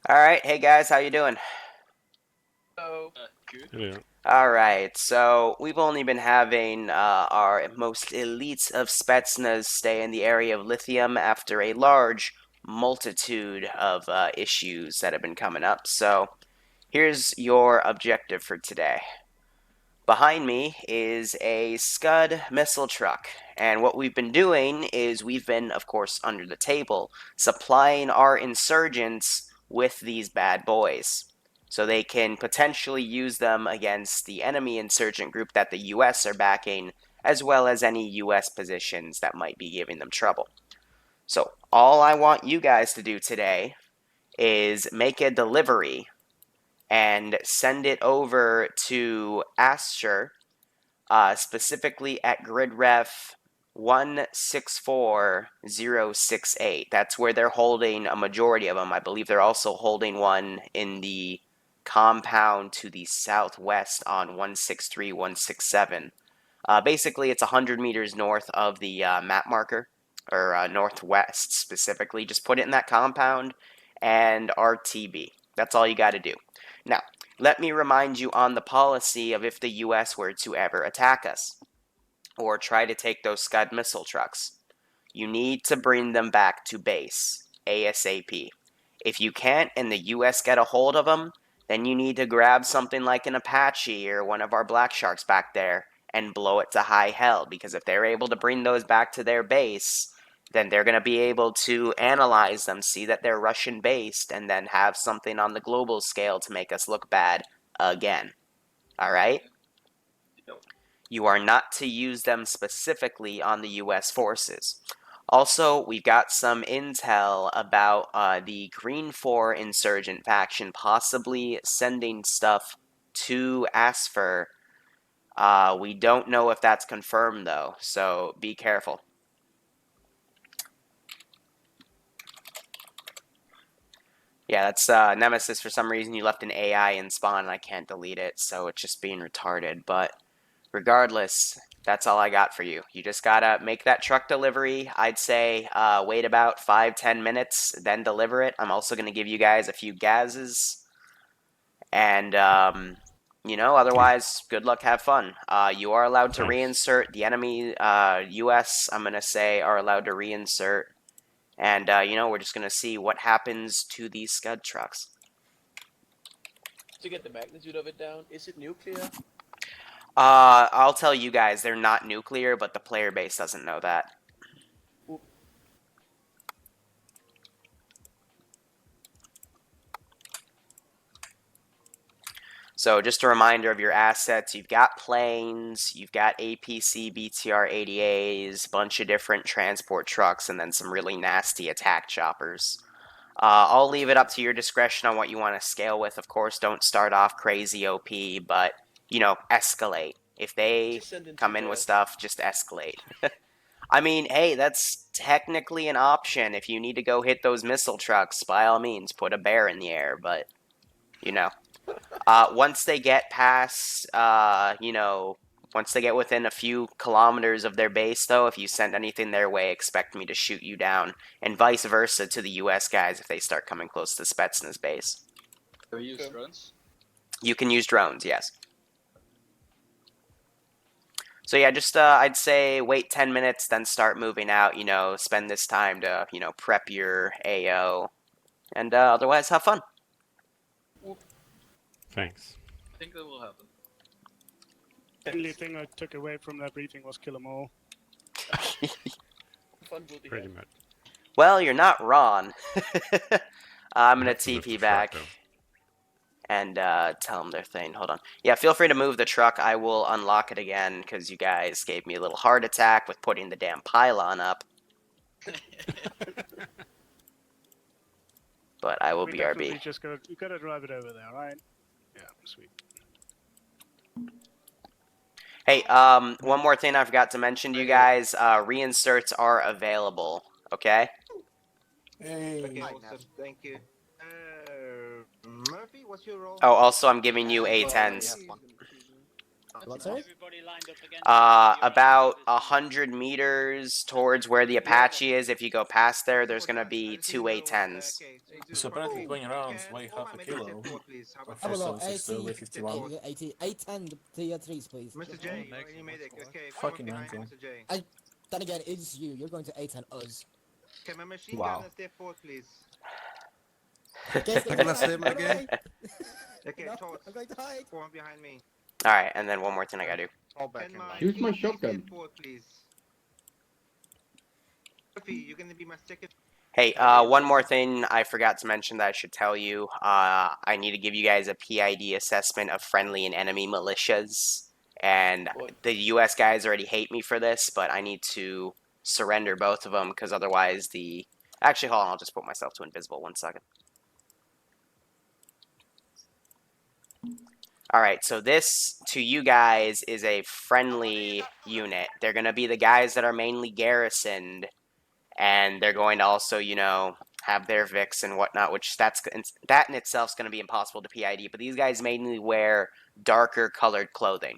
All right, hey guys, how you doing? Hello. Good. Yeah. All right, so we've only been having our most elite of Spetsnaz stay in the area of Lythium after a large multitude of issues that have been coming up. So here's your objective for today. Behind me is a Scud missile truck, and what we've been doing is we've been, of course, under the table, supplying our insurgents with these bad boys. So they can potentially use them against the enemy insurgent group that the US are backing, as well as any US positions that might be giving them trouble. So all I want you guys to do today is make a delivery and send it over to Asher, specifically at grid ref 164068. That's where they're holding a majority of them. I believe they're also holding one in the compound to the southwest on 163167. Basically, it's 100 meters north of the map marker, or northwest specifically. Just put it in that compound and RTB. That's all you got to do. Now, let me remind you on the policy of if the US were to ever attack us or try to take those Scud missile trucks. You need to bring them back to base ASAP. If you can't and the US get a hold of them, then you need to grab something like an Apache or one of our Black Sharks back there and blow it to high hell, because if they're able to bring those back to their base, then they're going to be able to analyze them, see that they're Russian based, and then have something on the global scale to make us look bad again. Alright? You are not to use them specifically on the US forces. Also, we've got some intel about the Green 4 insurgent faction possibly sending stuff to Asfer. We don't know if that's confirmed, though, so be careful. Yeah, that's Nemesis. For some reason, you left an AI in spawn, and I can't delete it, so it's just being retarded. But regardless, that's all I got for you. You just gotta make that truck delivery. I'd say wait about 5-10 minutes, then deliver it. I'm also gonna give you guys a few gases, and otherwise, good luck, have fun. You are allowed to Thanks. reinsert. The enemy US, I'm gonna say, are allowed to reinsert, and we're just gonna see what happens to these Scud trucks. To get the magnitude of it down, is it nuclear? I'll tell you guys, they're not nuclear, but the player base doesn't know that. Oop. So just a reminder of your assets. You've got planes, you've got APC BTR 80As, bunch of different transport trucks, and then some really nasty attack choppers. I'll leave it up to your discretion on what you want to scale with. Of course, don't start off crazy OP, but, escalate. If they Just send into come in with gas. stuff, just escalate. I mean, hey, that's technically an option. If you need to go hit those missile trucks, by all means, put a bear in the air, but, once they get past, once they get within a few kilometers of their base, though, if you send anything their way, expect me to shoot you down, and vice versa to the US guys if they start coming close to Spetsnaz base. Can we use Okay. drones? You can use drones, yes. So yeah, just I'd say wait 10 minutes, then start moving out. Spend this time to prep your AO, and otherwise have fun. Thanks. I think that will happen. The only thing I took away from that briefing was kill them all. Fun will be Pretty had. much. Well, you're not wrong. I'm gonna Have to lift TP the back truck, and tell them their thing. Hold on. Yeah, feel free to move the truck. I will unlock it again because you guys gave me a little heart attack with putting the damn pylon up. But I will We BRB. definitely just gotta drive it over there, right? Yeah, sweet. Hey, one more thing I forgot to mention to you guys. Reinserts are available, okay? Hey. Okay, awesome. Thank you. Murphy, what's your role? Oh, also I'm giving you A10s. What, sorry? About 100 meters towards where the Apache is. If you go past there, there's gonna be two A10s. So apparently going around weigh half a kilo. Have a look. So 60 weight 51. 810 tier 3s, please. Mr. J, any medic? Okay, Fucking okay, mental. Mr. J. Then again, it's you. You're going to 810 us. Okay, my machine Wow. gun is there forward, please. Okay, Can I say it again? Okay, No, Todd, I'm going to hide. form behind me. All right, and then one more thing I gotta do. Fall back Can in my line. Use my EMP shotgun. stay forward, please. Sophie, you're gonna be my second. Hey, one more thing I forgot to mention that I should tell you. I need to give you guys a PID assessment of friendly and enemy militias. And the US guys already hate me for this, but I need to surrender both of them because otherwise the... Actually, hold on, I'll just put myself to invisible 1 second. Alright, so this, to you guys, is a friendly unit. They're going to be the guys that are mainly garrisoned, and they're going to also, you know, have their Vix and whatnot, which that in itself is going to be impossible to PID, but these guys mainly wear darker colored clothing.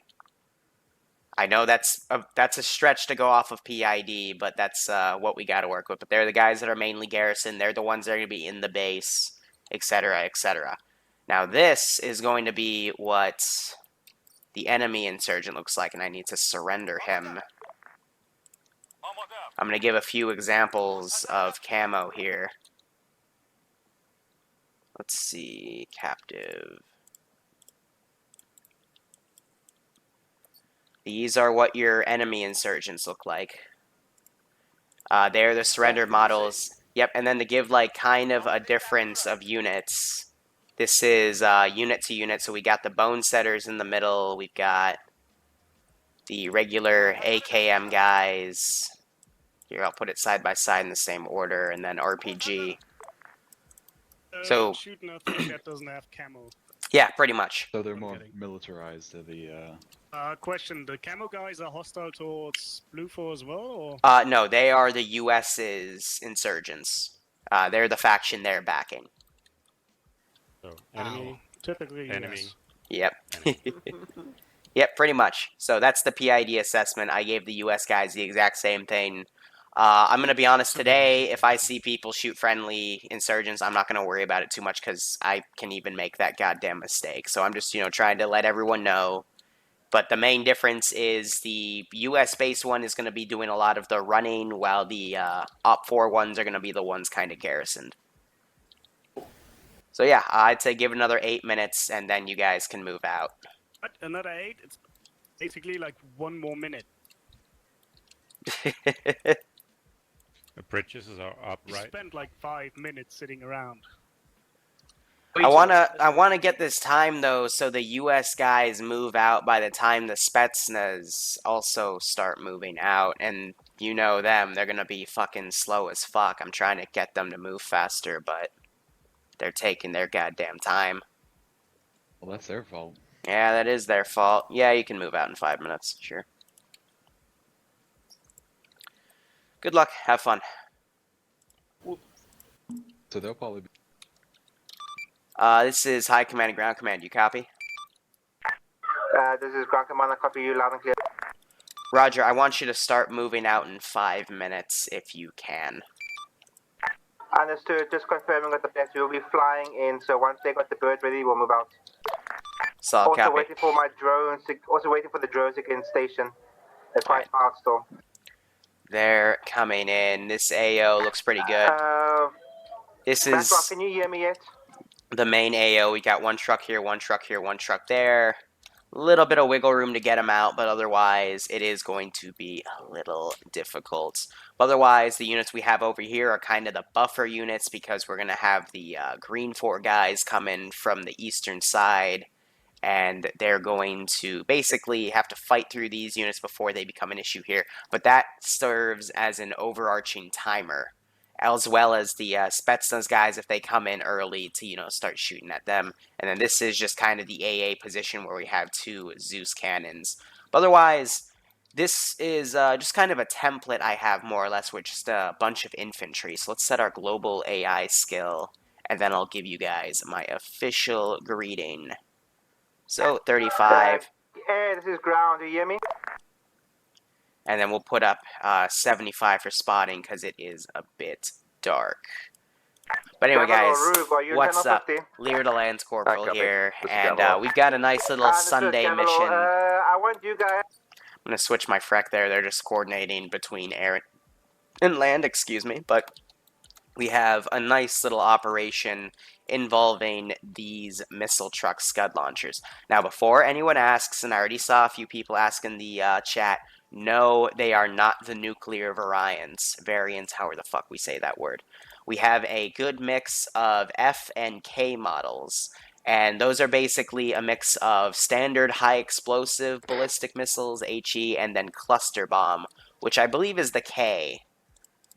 I know that's a stretch to go off of PID, but that's what we got to work with. But they're the guys that are mainly garrisoned. They're the ones that are going to be in the base, etc., etc. Now this is going to be what the enemy insurgent looks like, and I need to surrender him. I'm going to give a few examples of camo here. Let's see, captive. These are what your enemy insurgents look like. They're the surrendered models. Yep, and then to give like kind of a difference of units. This is unit to unit, so we got the bone setters in the middle. We've got the regular AKM guys. Here, I'll put it side by side in the same order, and then RPG. So shoot nothing that doesn't have camo. Yeah, pretty much. So they're I'm more kidding. militarized. The Question: the camo guys are hostile towards Blue 4 as well, or? No, they are the US's insurgents. They're the faction they're backing. So enemy, Typically, enemy. Yep. enemy. Yep, pretty much. So that's the PID assessment. I gave the US guys the exact same thing. I'm going to be honest today, if I see people shoot friendly insurgents, I'm not going to worry about it too much because I can even make that goddamn mistake. So I'm just, you know, trying to let everyone know. But the main difference is the US-based one is going to be doing a lot of the running, while the Op4 ones are going to be the ones kind of garrisoned. So yeah, I'd say give it another 8 minutes, and then you guys can move out. What? Another 8? It's basically like 1 more minute. The bridges are up, You right? spent like 5 minutes sitting around. I wanna get this time though, so the U.S. guys move out by the time the Spetsnaz also start moving out, and you know them, they're gonna be fucking slow as fuck. I'm trying to get them to move faster, but they're taking their goddamn time. well, that's their fault. Yeah, that is their fault. Yeah, you can move out in 5 minutes, sure. Good luck. Have fun. So they'll probably be. This is High Command and Ground Command. You copy? This is Ground Commander, copy you loud and clear. Roger, I want you to start moving out in 5 minutes if you can. Understood, just confirming with the best. We'll be flying in, so once they got the bird ready, we'll move out. Solid Also copy. waiting for my drones, also waiting for the drones to get in station. They're quite fast still. They're coming in. This AO looks pretty good. This That's wrong. is Can you hear me yet? the main AO. We got one truck here, one truck here, one truck there. A little bit of wiggle room to get them out, but otherwise it is going to be a little difficult. Otherwise, the units we have over here are kind of the buffer units because we're going to have the Green 4 guys come in from the eastern side, and they're going to basically have to fight through these units before they become an issue here. But that serves as an overarching timer, as well as the Spetsnaz guys if they come in early to, you know, start shooting at them. And then this is just kind of the AA position where we have 2 Zeus cannons. But otherwise, this is just kind of a template I have more or less with just a bunch of infantry. So let's set our global AI skill, and then I'll give you guys my official greeting. So 35. air, this is ground, do you hear me? And then we'll put up 75 for spotting because it is a bit dark. But anyway, guys, what's up? Liru the Lance Corporal here, and we've got a nice little Sunday mission. I want you guys. I'm going to switch my frec there. They're just coordinating between air and land, excuse me. But we have a nice little operation involving these missile truck Scud launchers. Now, before anyone asks, and I already saw a few people ask in the chat, no, they are not the nuclear variants, however the fuck we say that word. We have a good mix of F and K models, and those are basically a mix of standard high explosive ballistic missiles, HE, and then cluster bomb, which I believe is the K.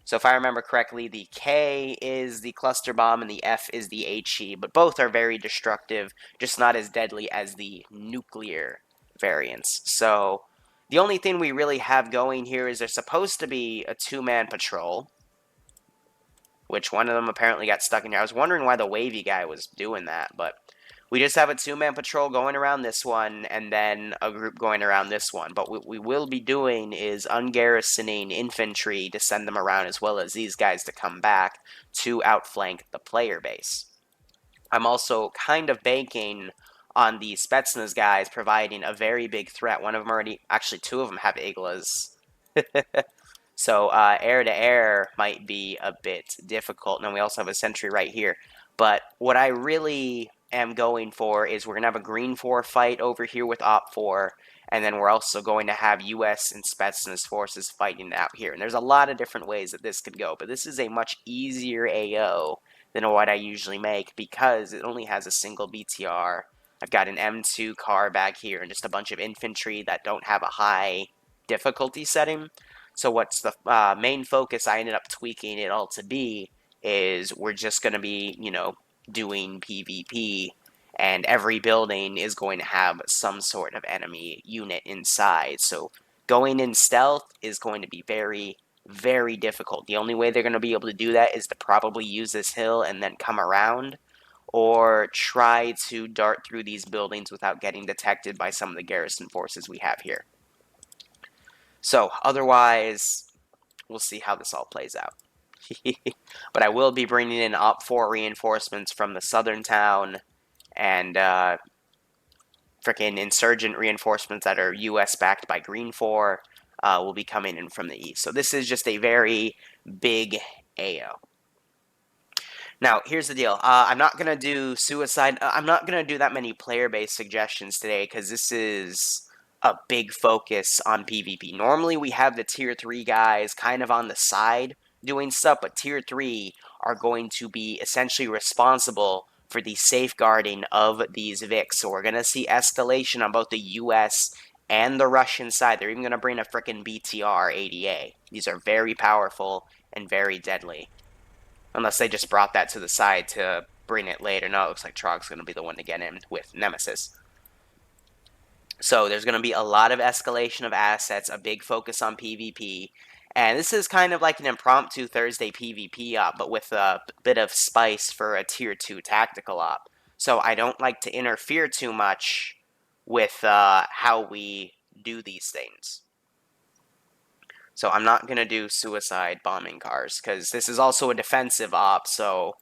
So if I remember correctly, the K is the cluster bomb and the F is the HE, but both are very destructive, just not as deadly as the nuclear variants. So the only thing we really have going here is there's supposed to be a two-man patrol, which one of them apparently got stuck in here. I was wondering why the wavy guy was doing that, but we just have a two-man patrol going around this one, and then a group going around this one. But what we will be doing is ungarrisoning infantry to send them around, as well as these guys to come back to outflank the player base. I'm also kind of banking on the Spetsnaz guys providing a very big threat. One of them already, actually two of them have Iglas. So air-to-air might be a bit difficult. And then we also have a sentry right here. But what I really am going for is we're going to have a Green 4 fight over here with Op 4. And then we're also going to have US and Spetsnaz forces fighting out here. And there's a lot of different ways that this could go. But this is a much easier AO than what I usually make because it only has a single BTR. I've got an M2 car back here and just a bunch of infantry that don't have a high difficulty setting. So what's the main focus I ended up tweaking it all to be is we're just going to be, you know, doing PvP, and every building is going to have some sort of enemy unit inside. So going in stealth is going to be very, very difficult. The only way they're going to be able to do that is to probably use this hill and then come around, or try to dart through these buildings without getting detected by some of the garrison forces we have here. So, otherwise, we'll see how this all plays out. But I will be bringing in Op 4 reinforcements from the southern town, and frickin' insurgent reinforcements that are US backed by Green 4 will be coming in from the east. So this is just a very big AO. Now, here's the deal. I'm not going to do suicide. I'm not going to do that many player-based suggestions today because this is a big focus on PvP. Normally, we have the Tier 3 guys kind of on the side doing stuff, but Tier 3 are going to be essentially responsible for the safeguarding of these Vics. So we're going to see escalation on both the US and the Russian side. They're even going to bring a frickin' BTR 80A. These are very powerful and very deadly. Unless they just brought that to the side to bring it later. No, it looks like Trog's going to be the one to get in with Nemesis. So there's going to be a lot of escalation of assets, a big focus on PvP. And this is kind of like an impromptu Thursday PvP op, but with a bit of spice for a Tier 2 tactical op. So I don't like to interfere too much with how we do these things. So I'm not going to do suicide bombing cars, because this is also a defensive op, so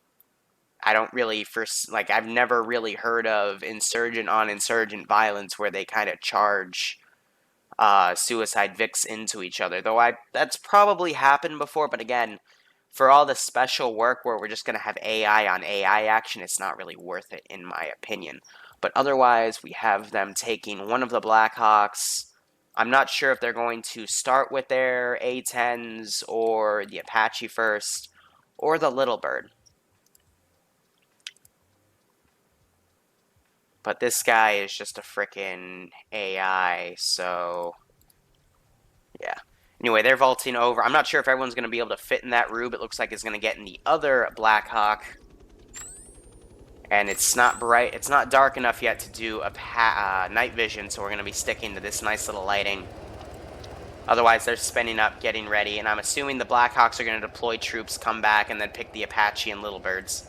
I don't really, I've never really heard of insurgent on insurgent violence where they kind of charge suicide Vics into each other. Though that's probably happened before, but again, for all the special work where we're just going to have AI on AI action, it's not really worth it, in my opinion. But otherwise, we have them taking one of the Blackhawks. I'm not sure if they're going to start with their A-10s or the Apache first, or the Little Bird. But this guy is just a frickin' AI, so yeah. Anyway, they're vaulting over. I'm not sure if everyone's going to be able to fit in that roof. It looks like it's going to get in the other Blackhawk. And it's not bright. It's not dark enough yet to do a night vision, so we're going to be sticking to this nice little lighting. Otherwise, they're spinning up, getting ready, and I'm assuming the Blackhawks are going to deploy troops, come back, and then pick the Apache and Little Birds.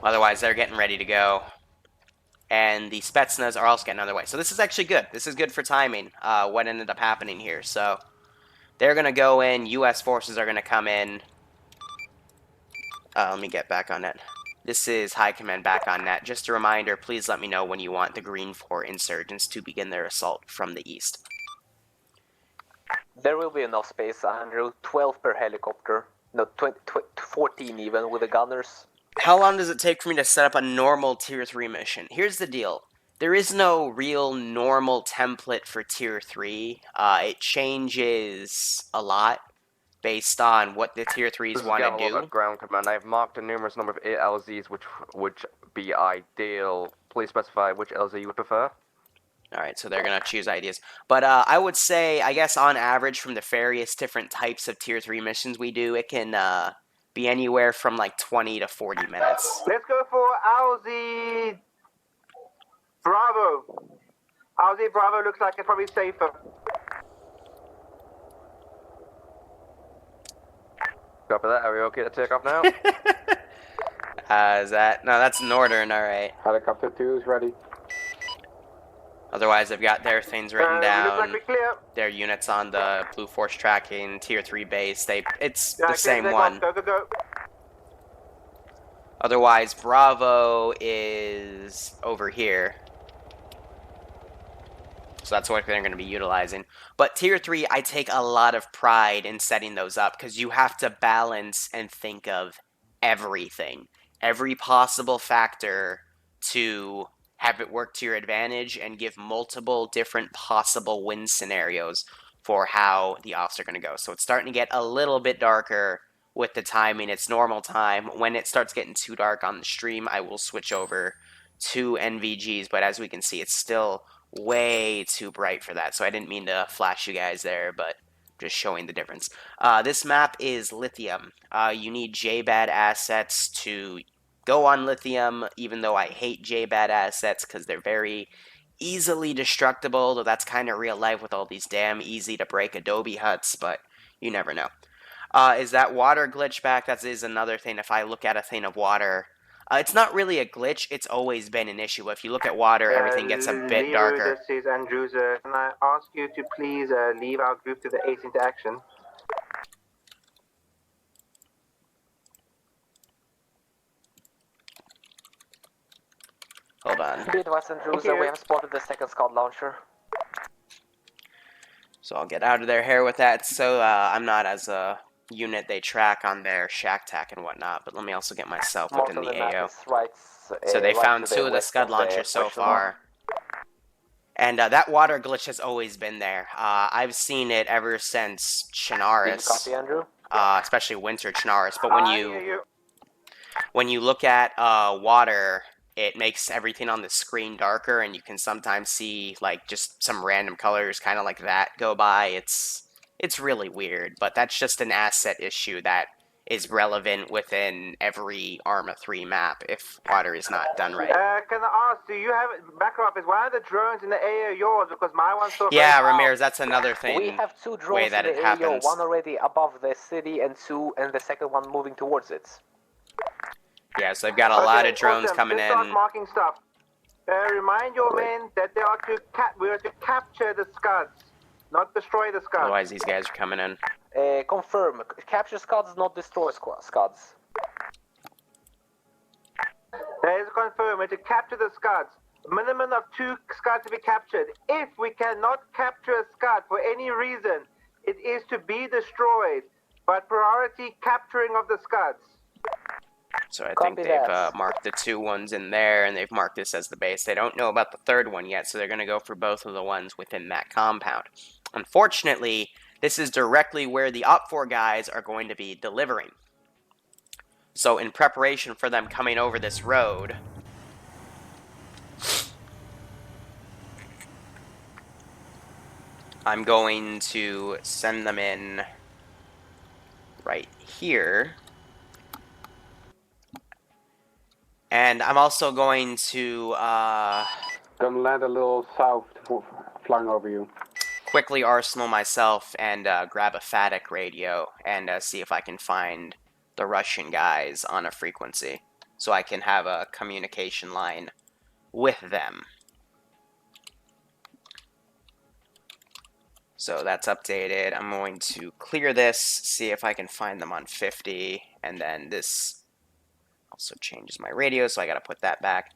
Otherwise, they're getting ready to go. and the Spetsnaz are also getting underway. So this is actually good. This is good for timing, what ended up happening here. So they're going to go in. U.S. forces are going to come in. Let me get back on net. This is High Command back on net. Just a reminder, please let me know when you want the Green 4 insurgents to begin their assault from the east. There will be enough space, Andrew. 12 per helicopter. No, 14 even with the gunners. How long does it take for me to set up a normal Tier 3 mission? Here's the deal. There is no real normal template for Tier 3. It changes a lot based on what the Tier 3s want to do. Ground command. I've marked a numerous number of LZs which would be ideal. Please specify which LZ you would prefer. Alright, so they're going to choose ideas. But I would say, I guess on average from the various different types of Tier 3 missions we do, it can be anywhere from like 20 to 40 minutes. Let's go for LZ Bravo. LZ Bravo looks like it's probably safer. Copy that. Are we okay to take off now? Is that... No, that's Northern, alright. Helicopter 2 is ready. Otherwise, they've got their things written Looks down. like we're clear. Their units on the Blue Force tracking, Tier 3 base. It's Yeah, the same take one. off. Go, go, go. Otherwise, Bravo is over here. So that's what they're going to be utilizing. But Tier 3, I take a lot of pride in setting those up because you have to balance and think of everything. Every possible factor to have it work to your advantage and give multiple different possible win scenarios for how the offs are going to go. So it's starting to get a little bit darker with the timing. It's normal time. When it starts getting too dark on the stream, I will switch over to NVGs, but as we can see, it's still way too bright for that. So I didn't mean to flash you guys there, but just showing the difference. This map is Lithium. You need JBAD assets to go on Lithium, even though I hate JBAD assets because they're very easily destructible, though that's kind of real life with all these damn easy to break Adobe huts, but you never know. Is that water glitch back? That is another thing. If I look at a thing of water, it's not really a glitch, it's always been an issue. If you look at water, everything gets a bit Liru, darker. This is Andrews. Can I ask you to please leave our group to the 8th into action? Hold on. Be advised, Andrews, we have spotted the second Scud launcher. So I'll get out of their hair with that. So I'm not as a unit they track on their shack tack and whatnot, but let me also get myself within the AO. So they found 2 of the Scud launchers so far. And that water glitch has always been there. I've seen it ever since Chinaris, Copy, Andrew? especially Winter Chinaris. But when you look at water, it makes everything on the screen darker, and you can sometimes see like just some random colors, kind of like that, go by. It's really weird, but that's just an asset issue that is relevant within every Arma 3 map if water is not done right. Can I ask, do you have backup? Is one of the drones in the AO yours? Because my one's still Yeah, Ramirez, that's another thing. We have 2 drones way that in it the happens. AO, one already above the city and the second one moving towards it. Yeah, so they've got a lot of drones coming Just in. start marking stuff. Remind your men that they are we are to capture the Scuds, not destroy the Scuds. Otherwise, these guys are coming in. Confirm. Capture Scuds, not destroy Scuds. That is confirmed. We're to capture the Scuds. Minimum of 2 Scuds to be captured. If we cannot capture a Scud for any reason, it is to be destroyed. But priority capturing of the Scuds. So I think they've marked the 2 ones in there, and they've marked this as the base. They don't know about the 3rd one yet, so they're going to go for both of the ones within that compound. Unfortunately, this is directly where the Op4 guys are going to be delivering. So in preparation for them coming over this road, I'm going to send them in right here. And I'm also going to Gonna land a little south, flying over you. quickly arsenal myself and grab a FATIC radio and see if I can find the Russian guys on a frequency, so I can have a communication line with them. So that's updated. I'm going to clear this, see if I can find them on 50, and then this also changes my radio, so I gotta put that back.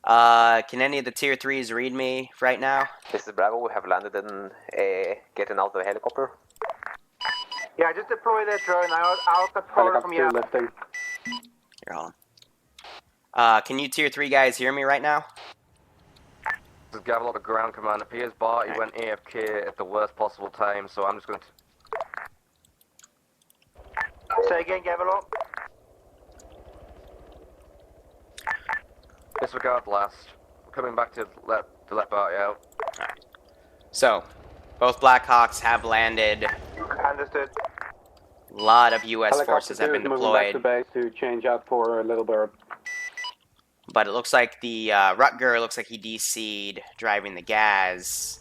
Can any of the tier 3s read me right now? This is Bravo. We have landed and getting out of the helicopter. Yeah, just deploy that drone. I'll control from here. Here, hold on. Can you tier 3 guys hear me right now? This is Gavel up at ground command. Appears Barty went AFK at the worst possible time, so I'm just going to... Say again, Gavel. Disregard last. Coming back to let Barty out. Alright. So, both Blackhawks have landed. Understood. A lot of U.S. forces have been deployed. Back to base to change out for a little bird. But it looks like the Rutger looks like he DC'd driving the Gaz.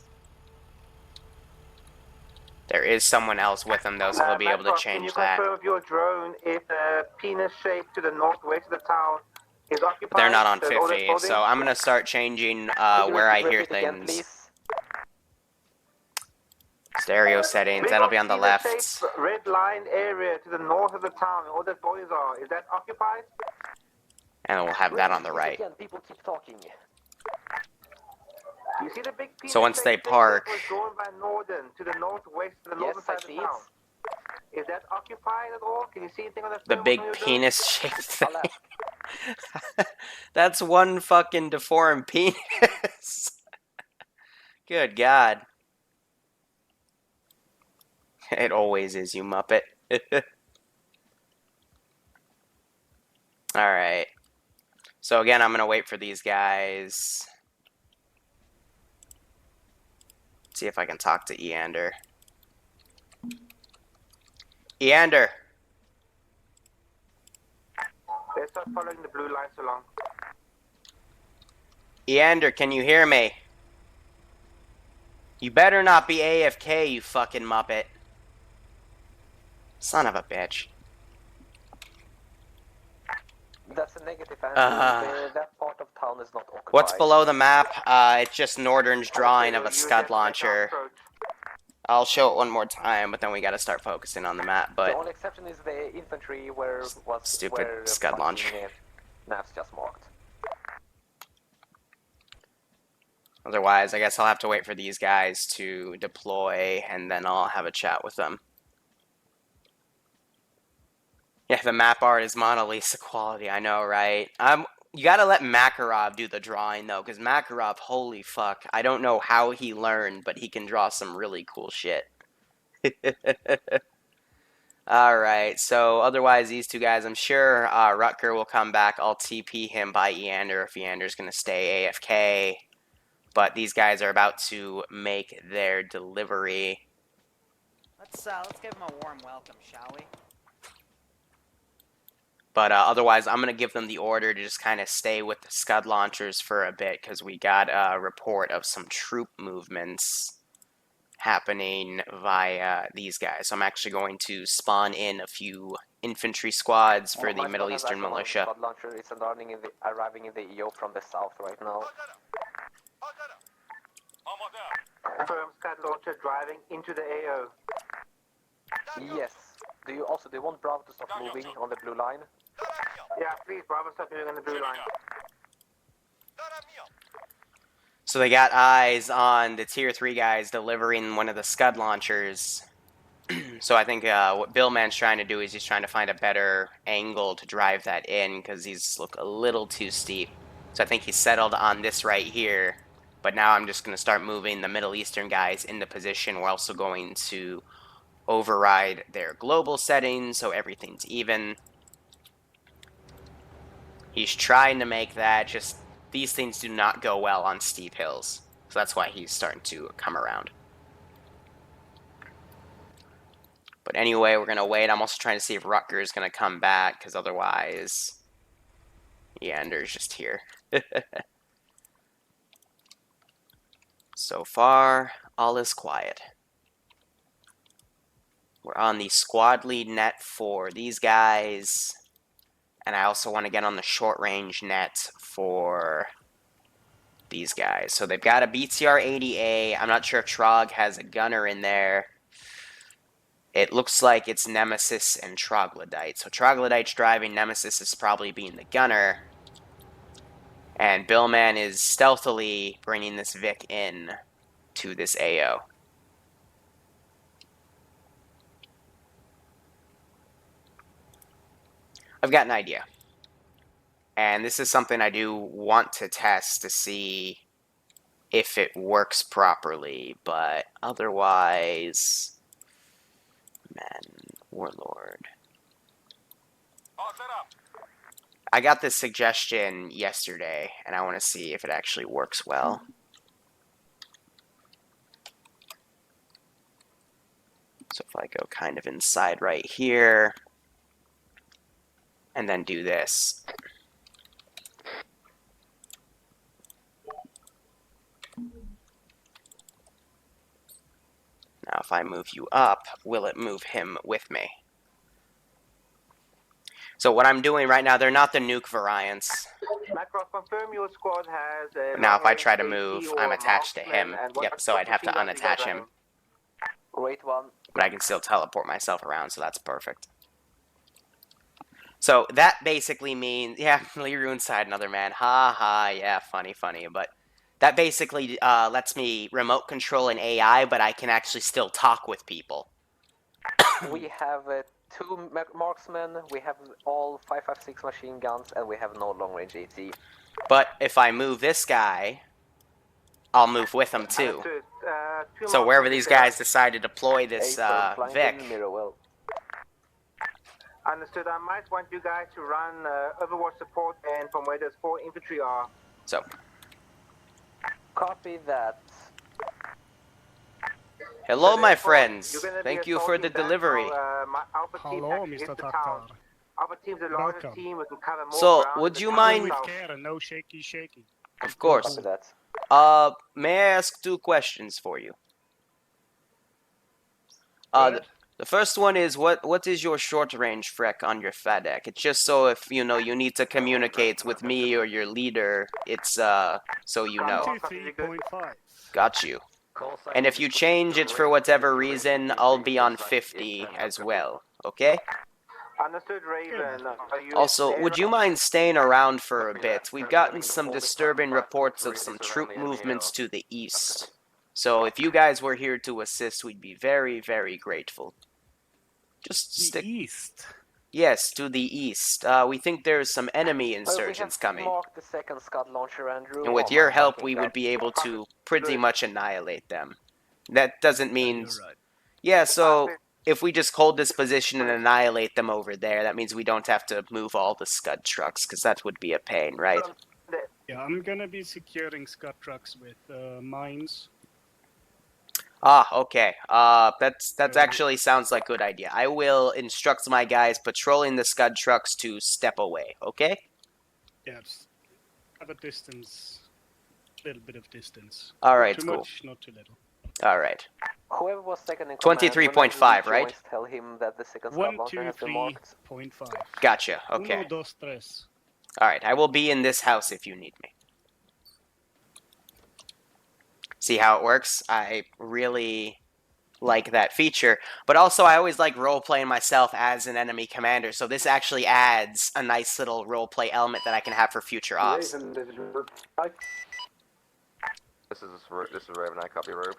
There is someone else with him though, so he'll be able to change that. Can you confirm with your drone if the penis shape to the northwest of the town is occupied? They're not on 50, so I'm gonna start changing where I hear things. Stereo settings, that'll be on the left. Red line area to the north of the town, all the boys are. Is that occupied? And we'll have that on the right. People keep talking. You see the big penis So once they park, was drawn by Northern to the northwest, to the northern side of the town. Is that occupied at all? Can you see anything on the big penis-shaped thing. That's one fucking deformed penis. Good God. It always is, you muppet. Alright. So again, I'm going to wait for these guys. See if I can talk to Eander. Eander! Let's start following the blue lines along. Eander, can you hear me? You better not be AFK, you fucking muppet. Son of a bitch. That's a negative answer. That part of town is not occupied. What's below the map? It's just Northern's drawing of a Scud launcher. I'll show it one more time, but then we gotta start focusing on the map, but... The only exception is the infantry where was stupid where Scud launcher. Nav's just marked. Otherwise, I guess I'll have to wait for these guys to deploy, and then I'll have a chat with them. Yeah, the map art is Mona Lisa quality, I know, right? You gotta let Makarov do the drawing, though, because Makarov, holy fuck, I don't know how he learned, but he can draw some really cool shit. Alright, so otherwise, these two guys, I'm sure Rutger will come back. I'll TP him by Eander if Eander's gonna stay AFK. But these guys are about to make their delivery. Let's give them a warm welcome, shall we? But otherwise, I'm going to give them the order to just kind of stay with the Scud launchers for a bit, because we got a report of some troop movements happening via these guys. So I'm actually going to spawn in a few infantry squads for the Middle Eastern militia. Scud launcher is arriving in the EO from the south right now. Confirm Scud launcher driving into the AO. Yes. Do you want Bravo to stop moving on the blue line? Yeah, please, Bravo, stop moving on the blue line. So they got eyes on the tier 3 guys delivering one of the Scud launchers. So I think what Billman's trying to do is he's trying to find a better angle to drive that in, because these look a little too steep. So I think he settled on this right here. But now I'm just going to start moving the Middle Eastern guys into position. We're also going to override their global settings so everything's even. He's trying to make that, just these things do not go well on steep hills. So that's why he's starting to come around. But anyway, we're going to wait. I'm also trying to see if Rutger is going to come back, because otherwise, Eander's just here. So far, all is quiet. We're on the squad lead net for these guys. And I also want to get on the short range net for these guys. So they've got a BTR 80A. I'm not sure if Trog has a gunner in there. It looks like it's Nemesis and Troglodyte. So Troglodyte's driving, Nemesis is probably being the gunner. And Billman is stealthily bringing this Vic in to this AO. I've got an idea. And this is something I do want to test to see if it works properly. But otherwise... Man, Warlord. I got this suggestion yesterday, and I want to see if it actually works well. So if I go kind of inside right here, and then do this. Now if I move you up, will it move him with me? So what I'm doing right now, they're not the nuke variants. Macross, confirm your squad has a Now if I try to long-range move, AT I'm or attached to marksman, him. and what Yep, so I'd have to machine guns you guys unattach him. running? Great one. But I can still teleport myself around, so that's perfect. So that basically means, yeah, Liru inside another man. Ha ha, yeah, funny, funny. But that basically lets me remote control an AI, but I can actually still talk with people. We have 2 marksmen, we have all 5.56 machine guns, and we have no long-range AT. But if I move this guy, I'll move with him too. So wherever these guys decide to deploy this Vic. Understood. I might want you guys to run Overwatch support and from where those 4 infantry are. So. Copy that. Hello, my friends. Thank you for the delivery. Hello, Mr. Tartar. Our team's the largest Welcome. team. We can cover more So, ground. would you The mind... team With will- care and no shaky. Of course. May I ask 2 questions for you? The first one is, what is your short-range frec on your FADEC? It's just so if, you know, you need to communicate with me or your leader, it's, so you know. 23.5. Got you. And if you change it for whatever reason, I'll be on 50 as well, okay? Understood, Raven. Are you Also, there? would you mind staying around for a bit? We've gotten some disturbing reports of some troop movements to the east. So if you guys were here to assist, we'd be very, very grateful. Just stick... East? Yes, to the east. We think there's some enemy insurgents coming. Mark the second Scud launcher, Andrew. And with your help, we would be able to pretty much annihilate them. That doesn't mean... Yeah, so if we just hold this position and annihilate them over there, that means we don't have to move all the Scud trucks, because that would be a pain, right? Yeah, I'm gonna be securing Scud trucks with mines. Ah, okay. That's actually sounds like a good idea. I will instruct my guys patrolling the Scud trucks to step away, okay? Yes. Have a distance. Little bit of distance. Alright, Not too cool. much, not too little. Alright. Whoever was second in command, 23.5, right? Tell him that the second Scud launcher has been marked. 123.5. Gotcha, okay. 1, 2, 3. Alright, I will be in this house if you need me. See how it works? I really like that feature. But also, I always like role-playing myself as an enemy commander, so this actually adds a nice little role-play element that I can have for future ops. This is Raven. I copy Rope.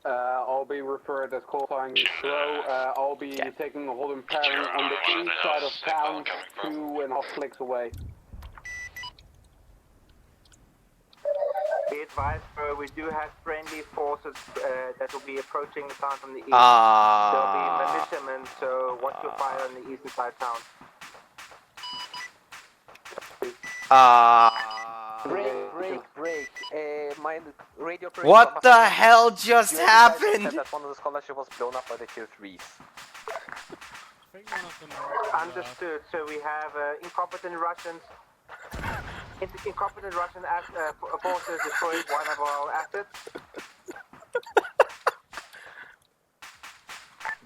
I'll be referred as call sign slow. I'll be taking a holding pattern on the east side of town, 2.5 clicks away. Be advised, bro, we do have friendly forces that will be approaching the town from the east. There'll be militiamen, so watch your fire on the eastern side of town. Break. My radio operator... What the hell just happened? That one of the scholarship was blown up by the tier 3s. Understood. So we have incompetent Russians. Incompetent Russian forces destroyed one of our assets.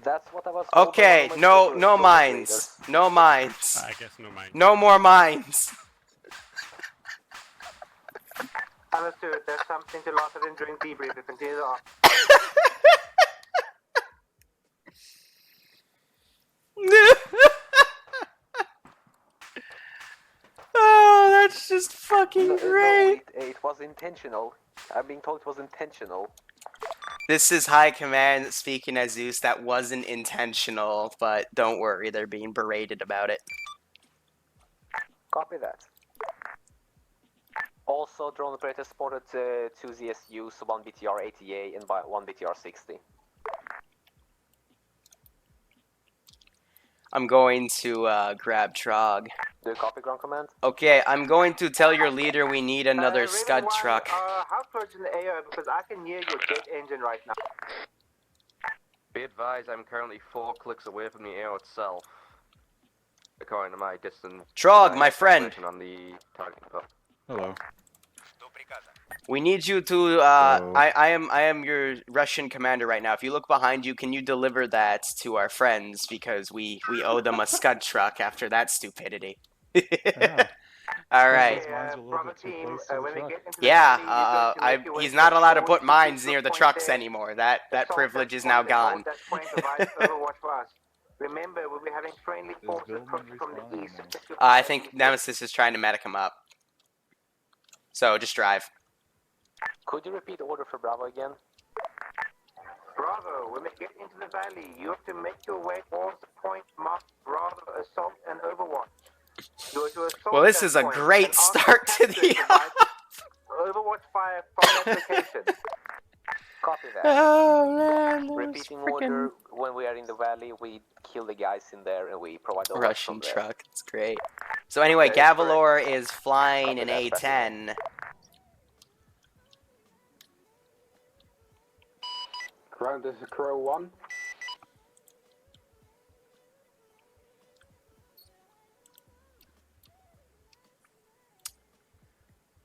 That's what I was told. Okay, no mines. No mines. I guess no mines. No more mines. Understood. That's something to laugh at during debrief. Continue on. Oh, that's just fucking great. It was intentional. I'm being told it was intentional. This is High Command speaking as Zeus. That wasn't intentional, but don't worry, they're being berated about it. Copy that. Also, drone operator spotted 2 ZSUs, 1 BTR 80A and 1 BTR 60. I'm going to grab Trog. Do you copy ground command? Okay, I'm going to tell your leader we need another Scud truck. How close in the AO? Because I can hear your jet engine right now. Be advised, I'm currently 4 clicks away from the AO itself. According to my distance. Trog, my friend. On the targeting pub. Hello. We need you to. I am your Russian commander right now. If you look behind you, can you deliver that to our friends because we owe them a Scud truck after that stupidity. Yeah. All right. Yeah. He's not allowed to put mines near the trucks anymore. That privilege is now gone. Remember, we'll be having friendly forces from the east. I think Nemesis is trying to medic him up. So just drive. Could you repeat the order for Bravo again? Bravo, when we get into the valley, you have to make your way towards the point marked Bravo, Assault, and Overwatch. You are to assault Well, this that is a point great and ask start to capture the. provide Overwatch fire from that location. Copy that. Oh man, Repeating order, when we are in the valley, we kill the guys in there and we provide the Russian truck. It's great. So anyway, Gavalor is flying an A10. Ground, this is Crow 1.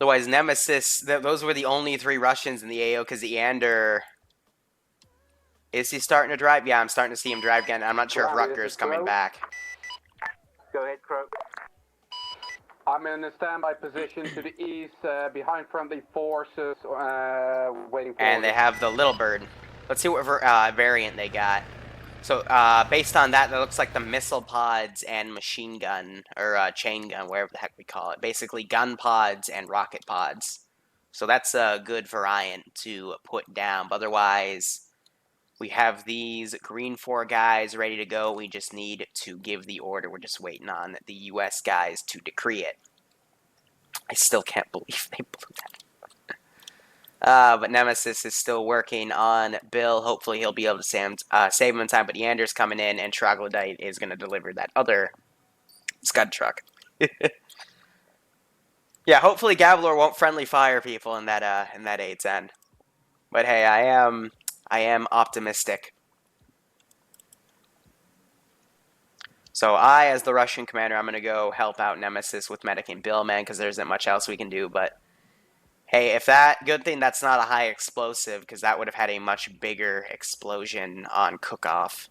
Otherwise, Nemesis, those were the only 3 Russians in the AO because the Ander... Is he starting to drive? Yeah, I'm starting to see him drive again. I'm not sure if Rutger's coming back. Go ahead, Crow. I'm in a standby position to the east, behind friendly forces, waiting for And they have the Little Bird. Let's see what variant they got. So, based on that, looks like the missile pods and machine gun, or chain gun, whatever the heck we call it. Basically, gun pods and rocket pods. So that's a good variant to put down. But otherwise, we have these green 4 guys ready to go. We just need to give the order. We're just waiting on the US guys to decree it. I still can't believe they blew that. But Nemesis is still working on Bill. Hopefully he'll be able to save him in time. But Yander's coming in, and Troglodyte is going to deliver that other Scud truck. Yeah, hopefully Gavalor won't friendly fire people in that A10. But hey, I am optimistic. So I, as the Russian commander, I'm going to go help out Nemesis with medicing Bill, man, because there isn't much else we can do. But hey, if good thing that's not a high explosive, because that would have had a much bigger explosion on Cook-Off.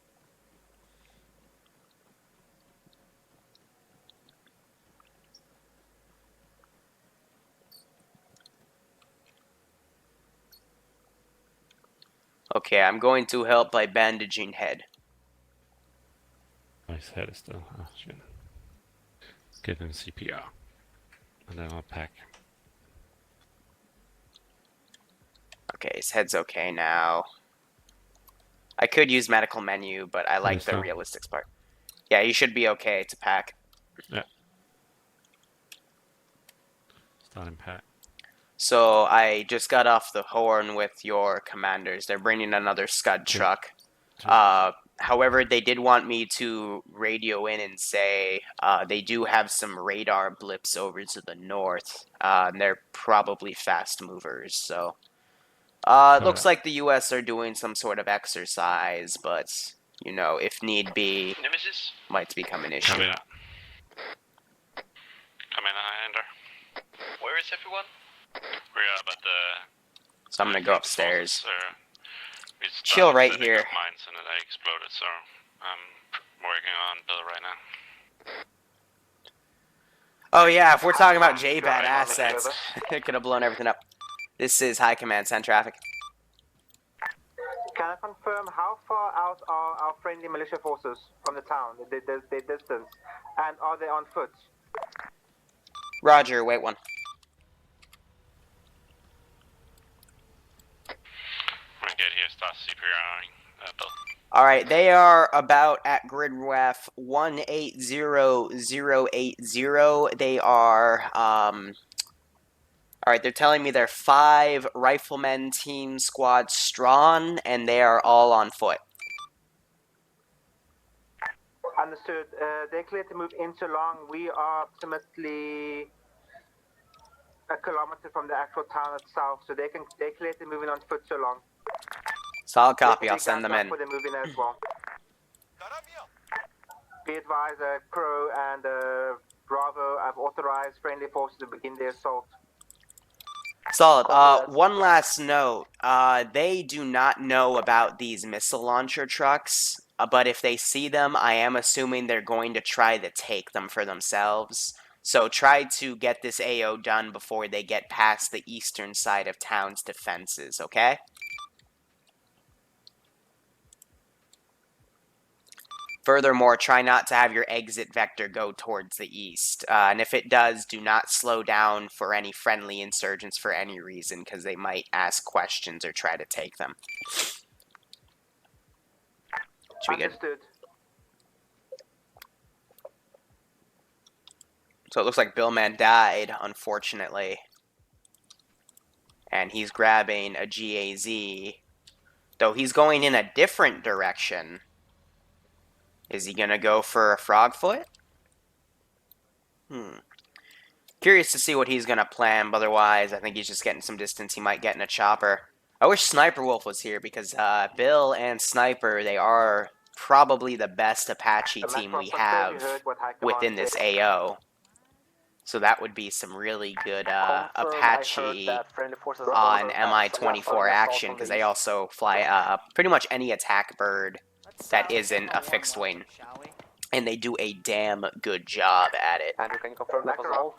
Okay, I'm going to help by bandaging head. Nice head still. Oh shit. Give him CPR. And then I'll pack. Okay, his head's okay now. I could use medical menu, but I like the realistics part. Yeah, you should be okay to pack. Yeah. Starting pack. So I just got off the horn with your commanders. They're bringing another Scud truck. However, they did want me to radio in and say they do have some radar blips over to the north. And they're probably fast movers, so... it looks like the U.S. are doing some sort of exercise, but, you know, if need be, Nemesis? might become an issue. Come in, Ender. Where is everyone? We are about the... So I'm gonna go upstairs. We Chill right setting here. up mines and then they exploded, so I'm working on Bill right now. Oh yeah, if we're talking about JBAD assets, it could have blown everything up. This is High Command, send traffic. Can I confirm how far out are our friendly militia forces from the town, their distance, and are they on foot? Roger, wait one. When I get here, start CPRing. Bill. Alright, they are about at grid ref 180080. They are, alright, they're telling me they're 5 riflemen team squad strong, and they are all on foot. Understood. They're clear to move into Long. We are approximately a kilometer from the actual town itself, so they're clear to move in on foot to Long. Solid copy, I'll send them in. They're moving as well. Be advised, Crow and Bravo, I've authorized friendly forces to begin their assault. Solid. One last note. They do not know about these missile launcher trucks, but if they see them, I am assuming they're going to try to take them for themselves. So try to get this AO done before they get past the eastern side of town's defenses, okay? Furthermore, try not to have your exit vector go towards the east. And if it does, do not slow down for any friendly insurgents for any reason, because they might ask questions or try to take them. Should be good. Understood. So it looks like Billman died, unfortunately. And he's grabbing a GAZ. Though he's going in a different direction. Is he going to go for a frogfoot? Curious to see what he's going to plan, but otherwise I think he's just getting some distance. He might get in a chopper. I wish Sniper Wolf was here, because Bill and Sniper, they are probably the best Apache team we have within this AO. So that would be some really good Apache on MI-24 action, because they also fly pretty much any attack bird that isn't a fixed wing. And they do a damn good job at it. Andrew, can you confirm that as well?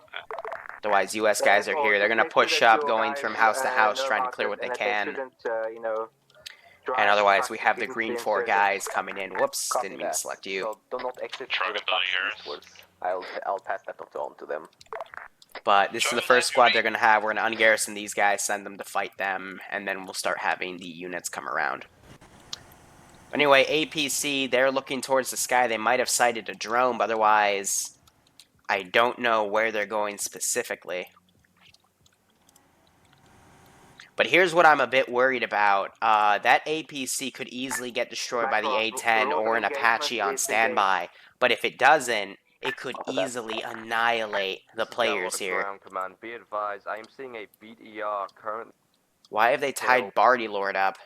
Otherwise, US guys are here. They're going to push up, going from house to house, trying to clear what they can. And otherwise, we have the Green 4 guys coming in. Whoops, didn't mean to select you. So do not exit I'll pass that on to them. But this is the first squad they're going to have. We're going to ungarrison these guys, send them to fight them, and then we'll start having the units come around. Anyway, APC, they're looking towards the sky. They might have sighted a drone, but otherwise, I don't know where they're going specifically. But here's what I'm a bit worried about. That APC could easily get destroyed by the A-10 or an Apache on standby. But if it doesn't, it could easily annihilate the players here. Command. Be advised, I am seeing a BER currently. Why have they tied Barty Lord up?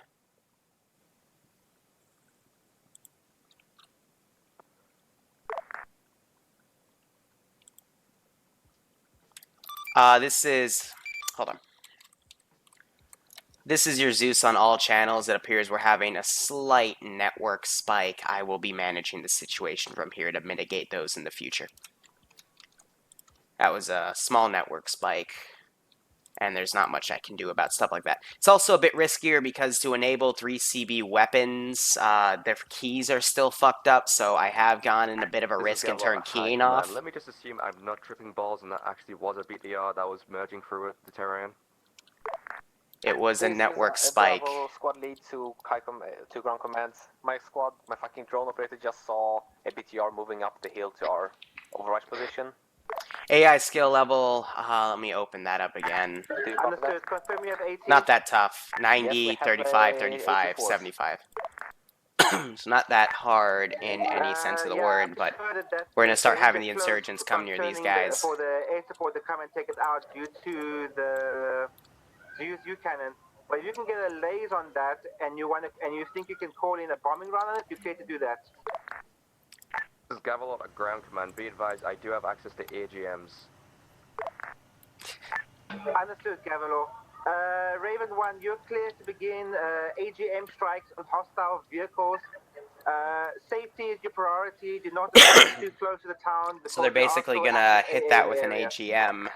This is... Hold on. This is your Zeus on all channels. It appears we're having a slight network spike. I will be managing the situation from here to mitigate those in the future. That was a small network spike, and there's not much I can do about stuff like that. It's also a bit riskier because to enable 3CB weapons, their keys are still fucked up, so I have gone in a bit of a risk and turned keying off. Let me just assume I'm not tripping balls and that actually was a BER that was merging through the terrain. It was a network spike. Bravo squad lead to ground commands. My squad, my fucking drone operator just saw a BTR moving up the hill to our overwatch position. AI skill level, let me open that up again. Understood. Confirm you have 18. Not that tough. 90, Yes, 35, 35, 75. It's not that hard in any sense of the word, but we're going to start having the insurgents come near these guys. For the air support to come and take it out due to the Zeus cannon. But if you can get a laze on that and you think you can call in a bombing run on it, you're free to do that. This is Gavelot at ground command. Be advised, I do have access to AGMs. Understood, Gavelot. Raven 1, you're clear to begin AGM strikes on hostile vehicles. Safety is your priority. Do not approach too close to the town. So they're basically gonna hit that with an AGM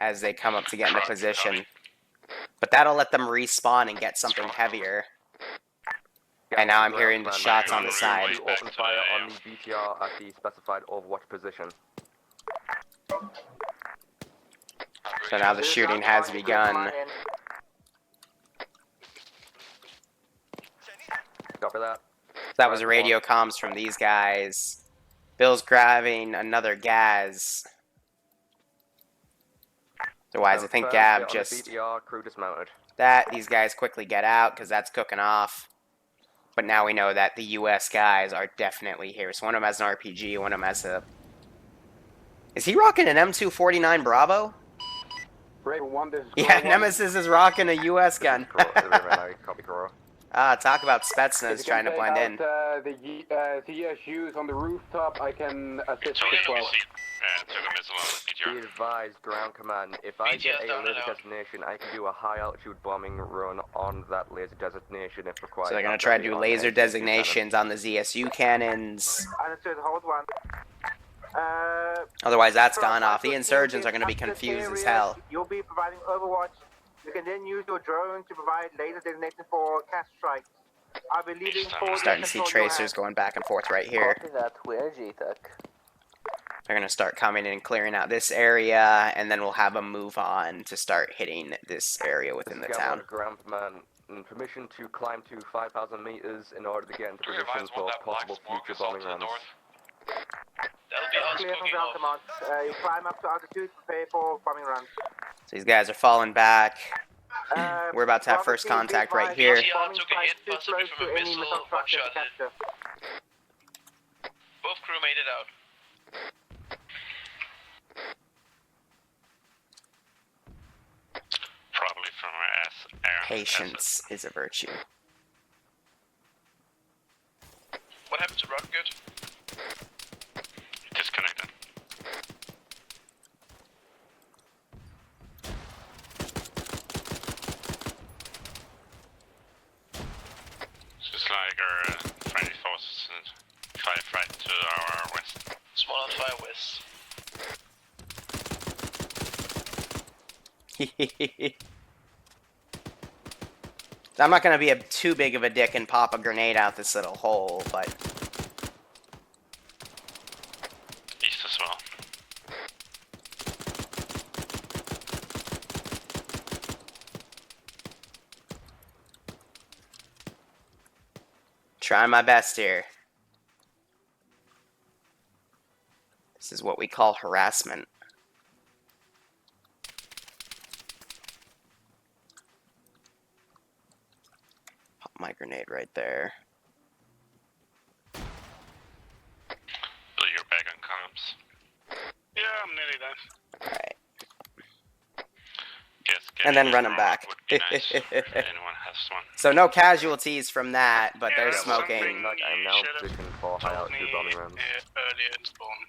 as they come up to get into position. But that'll let them respawn and get something heavier. And now I'm hearing the shots on the side. Open fire on the BTR at the specified overwatch position. So now the shooting has begun. Copy that. That was radio comms from these guys. Bill's grabbing another gas. Otherwise, I think Gab just... BTR, crew dismounted. These guys quickly get out, because that's cooking off. But now we know that the US guys are definitely here. So one of them has an RPG, one of them has a... Is he rocking an M249 Bravo? Yeah, Nemesis is rocking a US gun. Talk about Spetsnaz trying to blend in. The CSUs on the rooftop, I can assist as well. Be advised, ground command, if I get a laser designation, I can do a high altitude bombing run on that laser designation if required. So they're going to try to do laser designations on the ZSU cannons. Understood, hold one. Otherwise, that's gone off. The Insurgents are going to be confused as hell. You'll be providing overwatch. You can then use your drone to provide laser designation for cast strikes. I'll be leading forward. Starting to see tracers going back and forth right here. They're going to start coming in and clearing out this area, and then we'll have them move on to start hitting this area within the town. Ground command, permission to climb to 5,000 meters in order to get into position for possible future bombing runs. Clear from ground command. You climb up to altitude, prepare for bombing runs. So these guys are falling back. We're about to have first contact right here. Took a hit, possibly from a missile, one-shot hit. Both crew made it out. Probably from our air. Patience is a virtue. What happened to Rock Good? Disconnected. Just like our friendly forces and firefight to our west. Small on fire west. I'm not going to be too big of a dick and pop a grenade out this little hole, but... East as well. Trying my best here. This is what we call harassment. Pop my grenade right there. Bill, you're back on comms. Yeah, I'm nearly there. Alright. And then run them back. Nice. Anyone has one. So no casualties from that, but they're smoking. I'm now positioned for high altitude bombing runs. Earlier in spawn.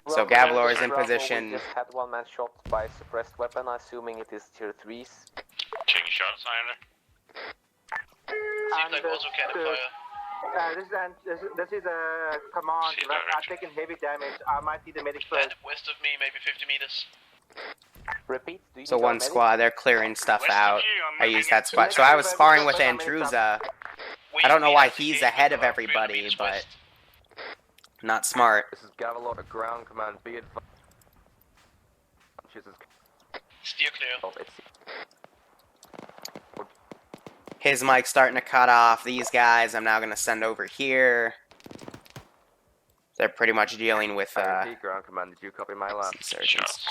So Gavalor is in position. We just had one man shot by suppressed weapon, assuming it is tier 3s. Taking shots, Islander. Seems like also cannon fire. This is a command. I've taken heavy damage. I might need the medic first. West of me, maybe 50 meters. Repeat. Do you So need one a medic? squad, they're clearing stuff out. I used that squad. So I was sparring with Antruza. I don't know why he's ahead of everybody, but not smart. This is Gavalor to ground command. Be advised. Steer clear. His mic's starting to cut off. These guys I'm now going to send over here. They're pretty much dealing with ground command. Did you copy my last? Insurgents.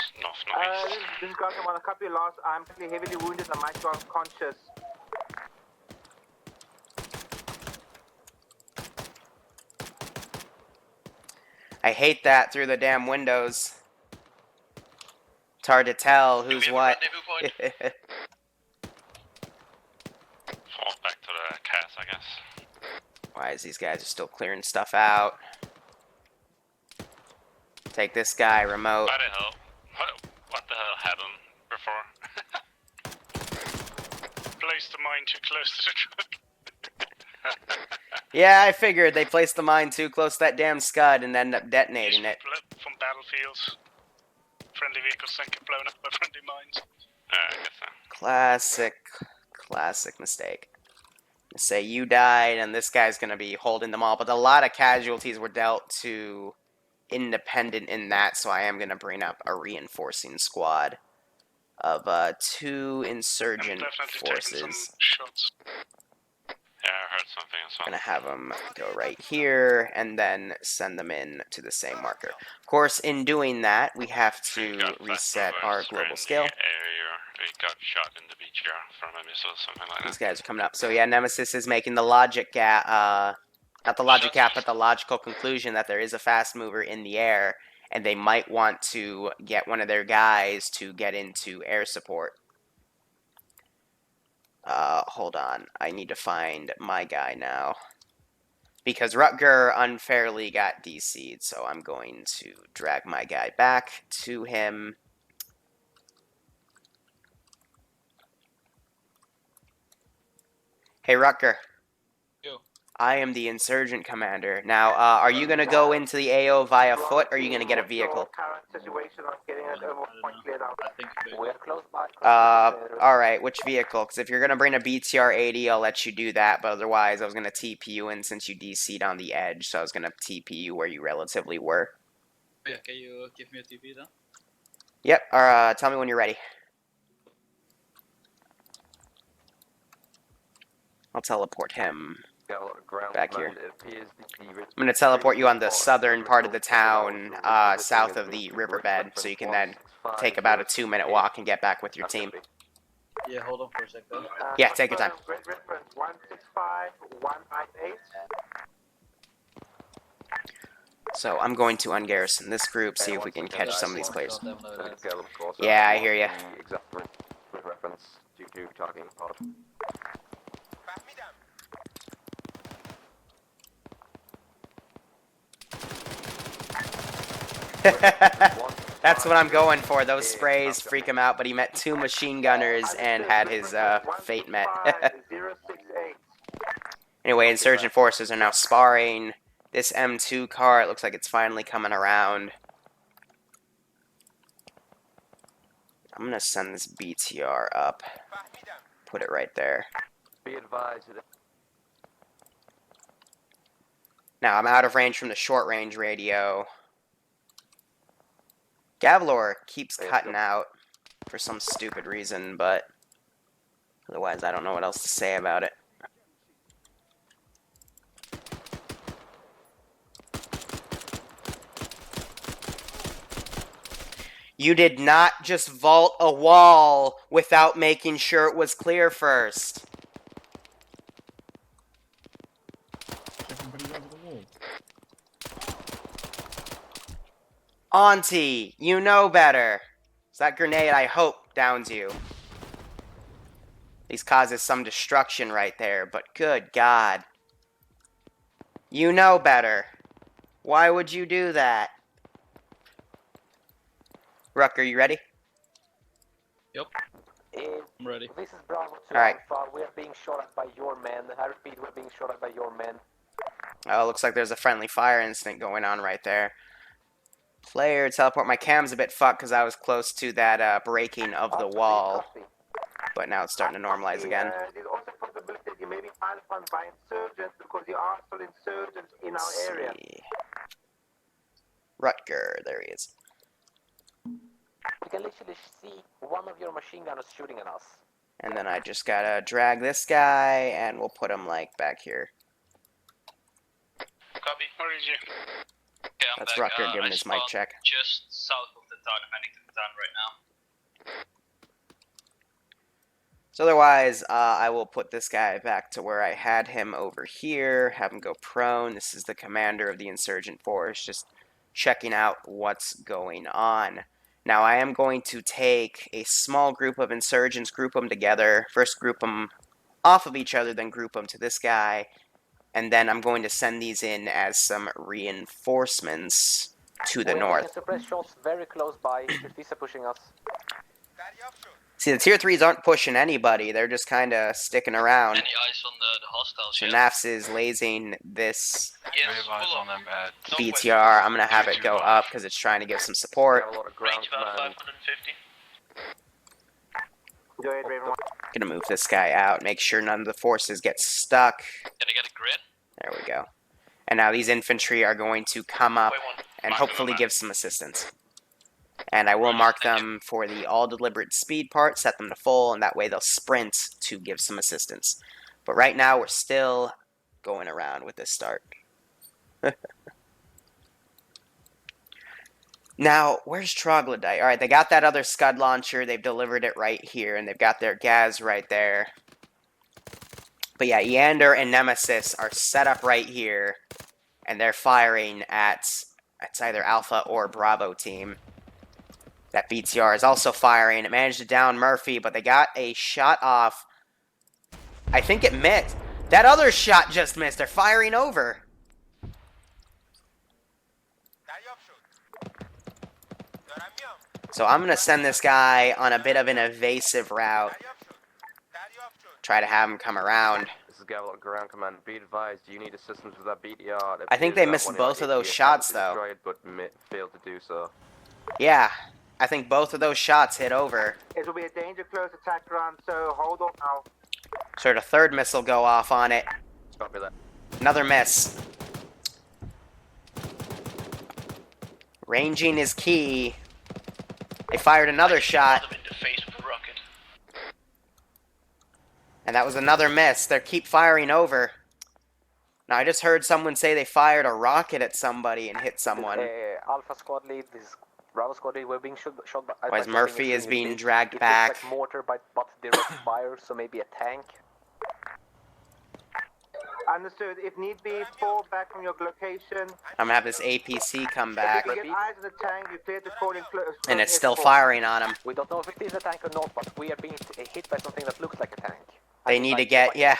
This is ground command. A couple of lost. I'm pretty heavily wounded. I might go unconscious. I hate that through the damn windows. It's hard to tell who's what. Fall back to the cast, I guess. Why is these guys are still clearing stuff out? Take this guy, remote. What the hell? What the hell happened before? Placed the mine too close to the truck. Yeah, I figured they placed the mine too close to that damn Scud and ended up detonating it. From battlefields. Friendly vehicles then get blown up by friendly mines. I guess so. Classic mistake. Say you died, and this guy's gonna be holding them all. But a lot of casualties were dealt to independent in that, so I am gonna bring up a reinforcing squad of 2 insurgent forces. Shots. Yeah, I heard something as well. Gonna have them go right here, and then send them in to the same marker. Of course, in doing that, we have to reset our global scale. They got shot in the beach here from a missile, something like These that. guys are coming up. So yeah, Nemesis is making the logic gap, not the logic gap, but the logical conclusion that there is a fast mover in the air, and they might want to get one of their guys to get into air support. Hold on. I need to find my guy now. Because Rutger unfairly got DC'd, so I'm going to drag my guy back to him. Hey, Rutger. Yo. I am the insurgent commander. Now, are you going to go into the AO via foot, or are you going to get a vehicle? We're close by. Alright, which vehicle? Because if you're going to bring a BTR-80, I'll let you do that, but otherwise I was going to TP you in since you DC'd on the edge, so I was going to TP you where you relatively were. Yeah, can you give me a TP then? Yep, or tell me when you're ready. I'll teleport him back here. I'm going to teleport you on the southern part of the town, south of the riverbed, so you can then take about a 2-minute walk and get back with your team. Yeah, hold on for a second. Yeah, take your time. Great reference, 165, 198. So I'm going to ungarrison this group, see if we can catch some of these players. Yeah, I hear you. That's what I'm going for. Those sprays freak him out, but he met 2 machine gunners and had his fate met. Anyway, insurgent forces are now sparring. This M2 car, it looks like it's finally coming around. I'm going to send this BTR up. Put it right there. Be advised. Now, I'm out of range from the short-range radio. Gavlor keeps cutting out for some stupid reason, but otherwise I don't know what else to say about it. You did not just vault a wall without making sure it was clear first. Auntie, you know better. So that grenade, I hope, downs you. At least causes some destruction right there, but good God. You know better. Why would you do that? Rucker, you ready? Yep. I'm ready. This is Bravo 2 Alright. Alpha. We are being shot at by your men. I repeat, we're being shot at by your men. Oh, looks like there's a friendly fire incident going on right there. Player, teleport. My cam's a bit fucked because I was close to that breaking of the wall. But now it's starting to normalize again. There's also a possibility that you may be piled upon by insurgents because there are still insurgents in our area. Rutger, there he is. We can literally see one of your machine gunners shooting at us. And then I just gotta drag this guy, and we'll put him, like, back here. Copy, where is you? Okay, I'm That's back. Rutger giving I his mic spawned check. just south of the town, heading to the town right now. So otherwise, I will put this guy back to where I had him over here, have him go prone. This is the commander of the insurgent force, just checking out what's going on. Now, I am going to take a small group of insurgents, group them together. First group them off of each other, then group them to this guy. And then I'm going to send these in as some reinforcements to the north. Suppress shots very close by. These are pushing us. See, the tier 3s aren't pushing anybody. They're just kind of sticking around. Any eyes on the hostiles So yet? Nafs is lasing this Yes, pull on them. BTR. I'm going to have it go up because it's trying to give some support. Range about 550. Go ahead, Raven 1. Gonna move this guy out, make sure none of the forces get stuck. Can I get a grid? There we go. And now these infantry are going to come up and hopefully give some assistance. And I will mark them for the all deliberate speed part, set them to full, and that way they'll sprint to give some assistance. But right now we're still going around with this start. Now, where's Troglodyte? Alright, they got that other Scud launcher, they've delivered it right here, and they've got their Gaz right there. But yeah, Eander and Nemesis are set up right here, and they're firing at it's either Alpha or Bravo team. That BTR is also firing. It managed to down Murphy, but they got a shot off. I think it missed. That other shot just missed. They're firing over. So I'm going to send this guy on a bit of an evasive route. Try to have him come around. This is Gavel Ground Command. Be advised, you need assistance with that BTR. I think they missed both of those shots, though. Destroyed, but failed to do so. Yeah, I think both of those shots hit over. It will be a danger close attack run, so hold on now. Sort of third missile go off on it. Copy that. Another miss. Ranging is key. They fired another shot. And that was another miss. They keep firing over. Now, I just heard someone say they fired a rocket at somebody and hit someone. Alpha squad lead, this is Bravo squad lead, we're being shot by... Whereas Murphy is being dragged it back. Looks like mortar, but direct fire, so maybe a tank. Understood. If need be, fall back from your location. I'm gonna have this APC come back. If you get eyes on the tank, you clear the cordon close. And it's still firing on him. We don't know if it is a tank or not, but we are being hit by something that looks like a tank. They need to get, yeah.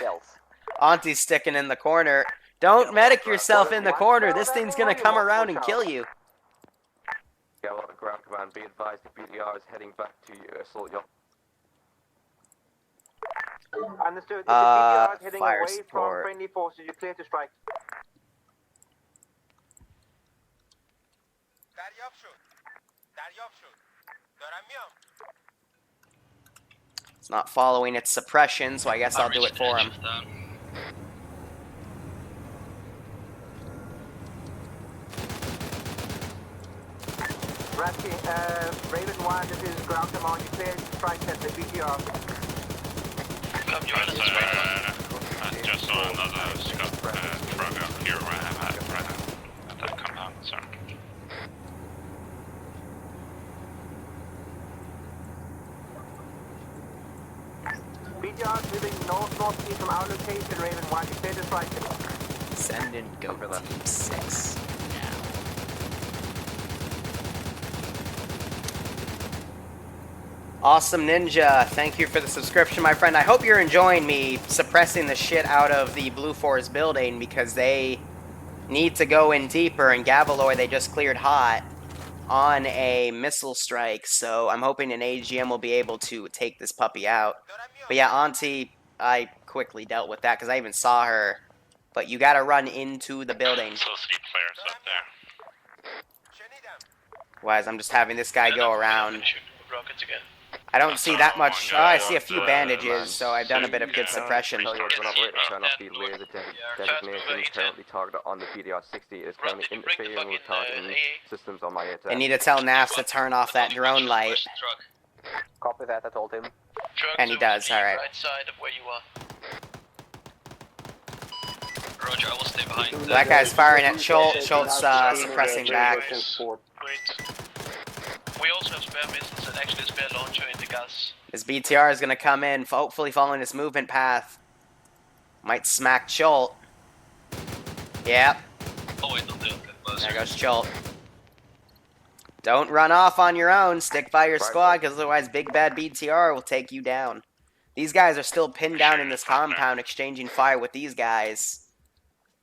Auntie's sticking in the corner. Don't medic yourself in the corner. This thing's gonna come around and kill you. Gavel Ground Command. Be advised, the BTR is heading back to assault your... Understood. If the BTR is heading fire away support. from friendly forces, you're clear to strike. It's not following its suppression, so I guess I'll do it for him. Ratsky, Raven 1, this is ground command, you clear to strike at the BTR. I just saw another Scud truck up here where I'm at right now. At that compound, so. BTR is moving north-northeast from our location, Raven 1, you clear to strike it. Send in go team 6 now. Awesome Ninja, thank you for the subscription, my friend. I hope you're enjoying me suppressing the shit out of the Blue Force building because they need to go in deeper, and Gavaloy they just cleared hot on a missile strike, so I'm hoping an AGM will be able to take this puppy out. But yeah, Auntie, I quickly dealt with that because I even saw her. But you gotta run into the building. So sleep flares up there. Otherwise, I'm just having this guy go around. Rockets again. I don't see that much. Oh, I see a few bandages, so I've done a bit of good suppression. Turn off the laser designation currently targeted on the PDR-60. It is currently interfering with targeting systems on my attack. They need to tell NAS to turn off that drone light. Copy that, I told him. And he does, alright. Right side of where you are. Roger, I will stay behind. So that guy's firing at Schultz. Schultz suppressing back. We also have spare missiles and actually a spare launcher in the gas. This BTR is going to come in, hopefully following this movement path. Might smack Schultz. Yep. Oh wait, don't do it. There goes Schultz. Don't run off on your own. Stick by your squad, because otherwise Big Bad BTR will take you down. These guys are still pinned down in this compound, exchanging fire with these guys.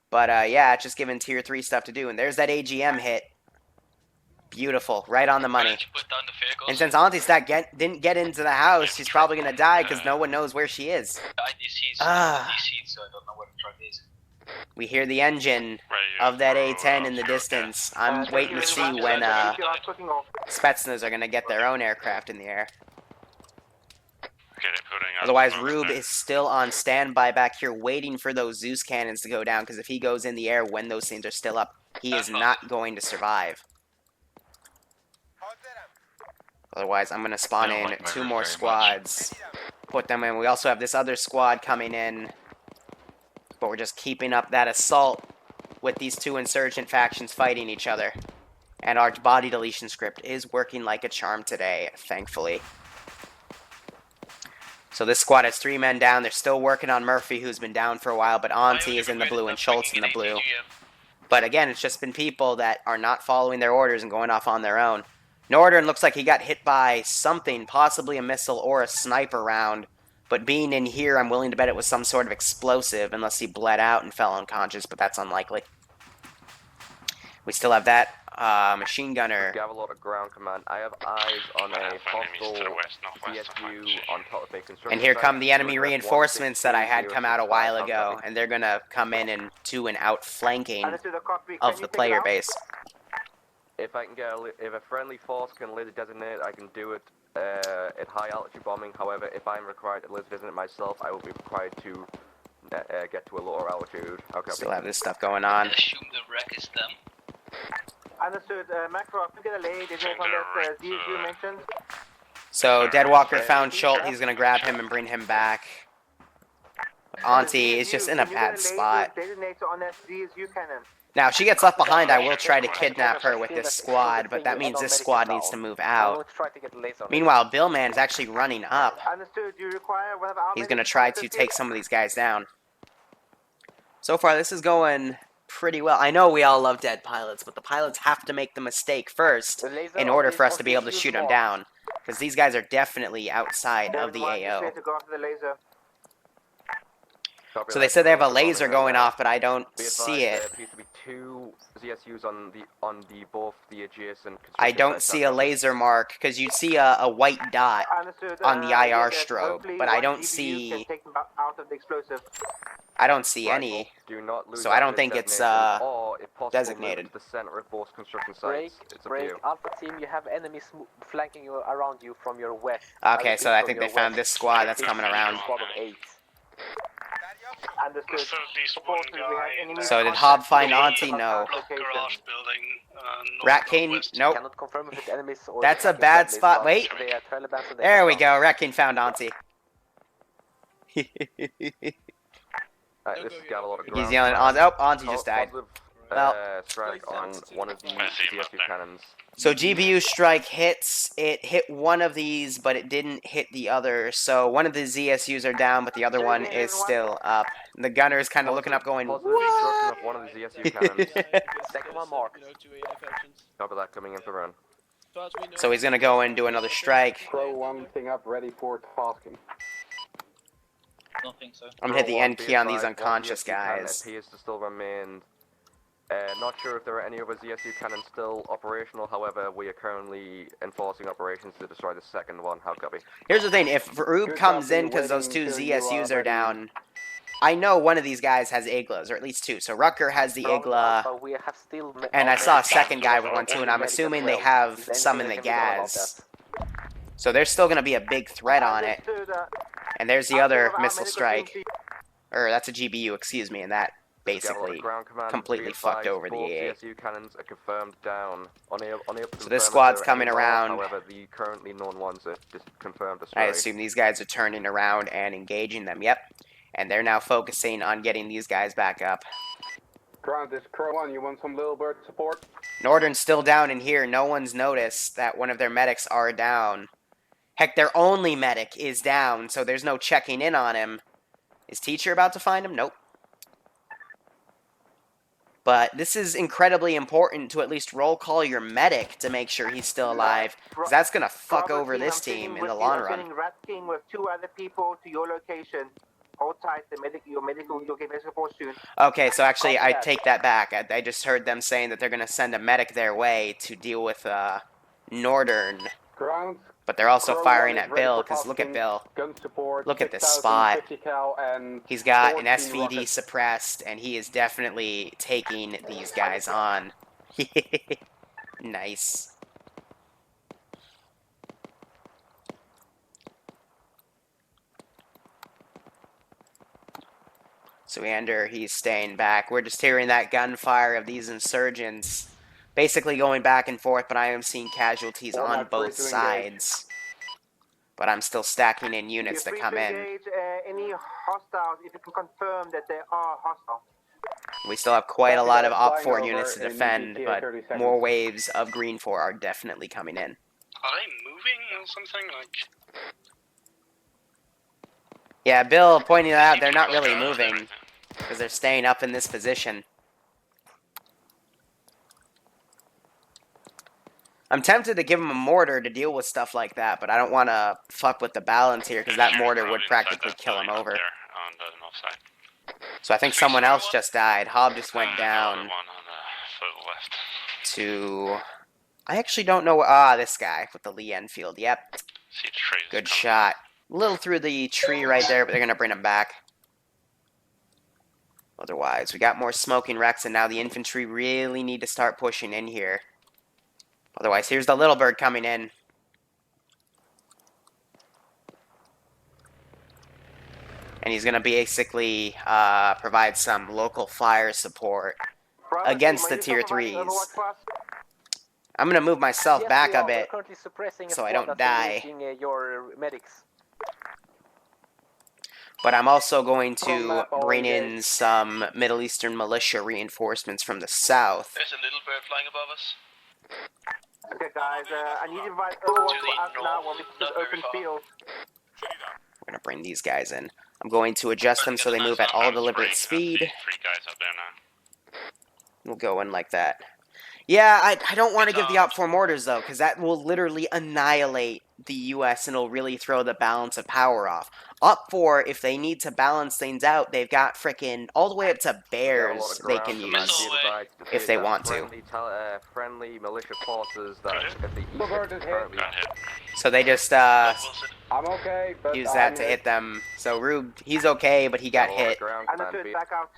But yeah, it's just giving tier 3 stuff to do. And there's that AGM hit. Beautiful. Right on the money. And since Anti-Stack didn't get into the house, she's probably going to die because no one knows where she is. We hear the engine of that A-10 in the distance. I'm waiting to see when Spetsnaz are going to get their own aircraft in the air. Okay, Otherwise, Rube is still on standby back here waiting for those Zeus cannons to go down, because if he goes in the air when those things are still up, he is not going to survive. Otherwise, I'm going to spawn in 2 more squads, put them in. We also have this other squad coming in, but we're just keeping up that assault with these 2 insurgent factions fighting each other. And our body deletion script is working like a charm today, thankfully. So this squad has 3 men down. They're still working on Murphy, who's been down for a while, but Auntie is in the blue and Schultz in the blue. But again, it's just been people that are not following their orders and going off on their own. Northern looks like he got hit by something, possibly a missile or a sniper round. But being in here, I'm willing to bet it was some sort of explosive, unless he bled out and fell unconscious, but that's unlikely. We still have that machine gunner. Gavelot at ground command. I have eyes on a hostile CSU on top of a construction. And here site. come the enemy reinforcements that I had come out a while ago, and they're gonna come in and do an outflanking of the player base. If I can get if a friendly force can laser designate, I can do it at high altitude bombing. However, if I'm required to laser designate myself, I will be required to get to a lower altitude. Okay. Still have this stuff going on. I assume the wreck is them. Understood. Macro, if you get a lay, there's no one that Zeus you mentioned. So Deadwalker found Schultz. He's gonna grab him and bring him back. Auntie is just in a bad spot. On that ZSU cannon. Now, if she gets left behind, I will try to kidnap her with this squad, but that means this squad needs to move out. Meanwhile, Billman is actually running up. Understood. You require one of our He's going to try to take some of these guys down. So far, this is going pretty well. I know we all love dead pilots, but the pilots have to make the mistake first in order for us to be able to shoot them down. Because these guys are definitely outside of the AO. So they said they have a laser going off, but I don't see it. There appears to be 2 ZSUs on both the adjacent. I don't see a laser mark, because you'd see a white dot on the IR strobe, but I don't see... I don't see any, so I don't think it's designated. The center of both construction sites. Break, Alpha team, you have enemies flanking you around you from your west. Okay, so I think they found this squad that's coming around. So did Hob find Auntie? No. Rat King? Nope. That's a bad spot. Wait. There we go. Rat King found Auntie. This is He's yelling, oh, Auntie just died. Well, strike on one of the ZSU cannons. so GBU strike hits. It hit one of these, but it didn't hit the other. So one of the ZSUs are down, but the other one is still up. The gunner is kind of looking up going, what? One of the ZSU cannons. Second one marked. Copy that, coming in for run. So he's going to go and do another strike. Throw one thing up, ready for tasking. Don't think so. I'm going to hit the end key on these unconscious guys. Appears to still remain. Not sure if there are any other ZSU cannons still operational, however, we are currently enforcing operations to destroy the second one. How copy? Here's the thing, if Rube comes in because those 2 ZSUs are down, I know one of these guys has Iglas, or at least 2. So Rucker has the Igla, and I saw a second guy with one too, and I'm assuming they have some in the gas. So there's still going to be a big threat on it. And there's the other missile strike. Or that's a GBU, excuse me, and that basically completely fucked over the AA. Cannons are confirmed down. So this squad's coming around. However, the currently known ones are just confirmed. I assume these guys are turning around and engaging them. Yep. And they're now focusing on getting these guys back up. Ground, this Crow 1, you want some little bird support? Northern's still down in here. No one's noticed that one of their medics are down. Heck, their only medic is down, so there's no checking in on him. Is Teacher about to find him? Nope. But this is incredibly important to at least roll call your medic to make sure he's still alive, because that's going to fuck over this team in the long run. I'm Rat King with 2 other people to your location. Hold tight, your medic will get medical support soon. Okay, so actually I take that back. I just heard them saying that they're going to send a medic their way to deal with Northern. Ground. But they're also firing at Bill, because look at Bill. Look at this spot. He's got an SVD suppressed, and he is definitely taking these guys on. Nice. Suander, he's staying back. We're just hearing that gunfire of these insurgents basically going back and forth, but I am seeing casualties on both sides. But I'm still stacking in units to come in. Engage any hostiles if you can confirm that they are hostile. We still have quite a lot of Op4 units to defend, but more waves of Green 4 are definitely coming in. Are they moving or something? Like... Yeah, Bill pointing out they're not really moving because they're staying up in this position. I'm tempted to give him a mortar to deal with stuff like that, but I don't want to fuck with the balance here because that mortar would practically kill him over. On the north side. So I think someone else just died. Hob just went down to... I actually don't know... this guy with the Lee Enfield. Yep. Good shot. A little through the tree right there, but they're going to bring him back. Otherwise, we got more smoking wrecks, and now the infantry really need to start pushing in here. Otherwise, here's the little bird coming in. And he's going to basically provide some local fire support against the tier 3s. I'm going to move myself back a bit so I don't die. Your medics. But I'm also going to bring in some Middle Eastern militia reinforcements from the south. There's a little bird flying above us. Okay, guys, I need to invite everyone to us now while we see open field. We're going to bring these guys in. I'm going to adjust them so they move at all deliberate speed. 3 guys up there now. We'll go in like that. Yeah, I don't want to give the Op4 mortars, though, because that will literally annihilate the U.S. and it'll really throw the balance of power off. Op4, if they need to balance things out, they've got frickin' all the way up to bears they can use if they want to. Friendly militia forces that at the So they just I'm okay, but use that to hit them. So Rube, he's okay, but he got hit. Understood, back out.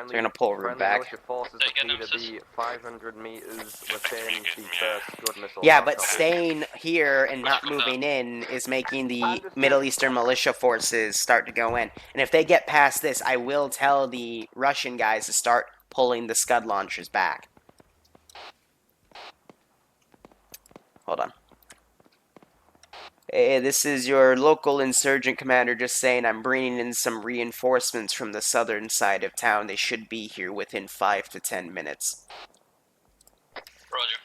They're gonna pull Rube back. Be 500 meters within the first Scud missile. Yeah, but staying here and not moving in is making the Middle Eastern militia forces start to go in. And if they get past this, I will tell the Russian guys to start pulling the Scud launchers back. Hold on. Hey, this is your local insurgent commander just saying I'm bringing in some reinforcements from the southern side of town. They should be here within 5 to 10 minutes. Roger.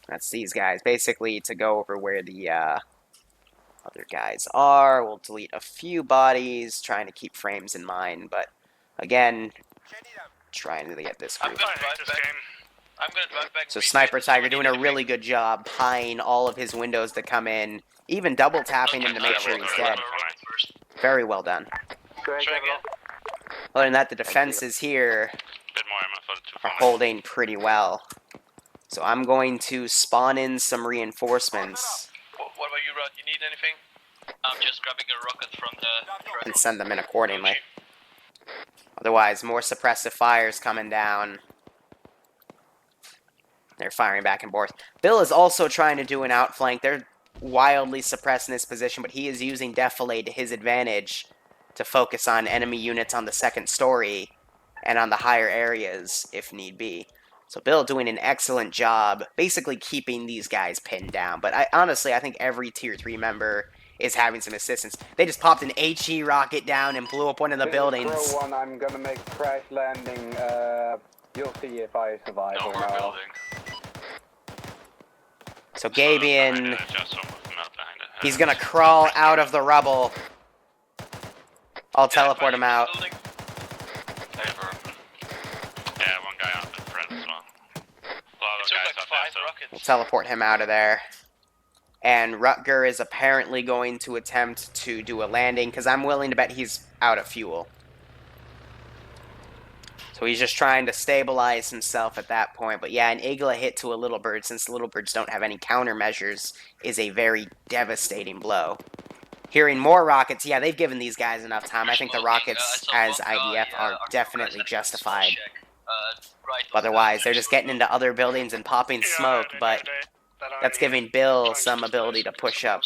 That's these guys. Basically, to go over where the other guys are. We'll delete a few bodies, trying to keep frames in mind. But, again, trying to get this group. So Sniper Tiger doing a really good job pieing all of his windows to come in, even double tapping him to make sure he's dead. Very well done. Other than that, the defenses here are holding pretty well. So I'm going to spawn in some reinforcements. What about you, Rod? You need anything? I'm just grabbing a rocket from the... And send them in accordingly. Otherwise, more suppressive fires coming down. They're firing back and forth. Bill is also trying to do an outflank. They're wildly suppressing this position, but he is using Defilade to his advantage to focus on enemy units on the second story and on the higher areas if need be. So Bill doing an excellent job basically keeping these guys pinned down. But honestly, I think every Tier 3 member is having some assistance. They just popped an HE rocket down and blew up one of the buildings. Crow one, I'm gonna make crash landing. You'll see if I survive or not. So Gabian, he's gonna crawl out of the rubble. I'll teleport him out. Yeah, one guy out in front as well. A lot of guys out there, so... We'll teleport him out of there. And Rutger is apparently going to attempt to do a landing, because I'm willing to bet he's out of fuel. So he's just trying to stabilize himself at that point. But yeah, an Igla hit to a Little Bird, since the Little Birds don't have any countermeasures, is a very devastating blow. Hearing more rockets, yeah, they've given these guys enough time. I think the rockets as IDF are definitely justified. Otherwise, they're just getting into other buildings and popping smoke, but that's giving Bill some ability to push up.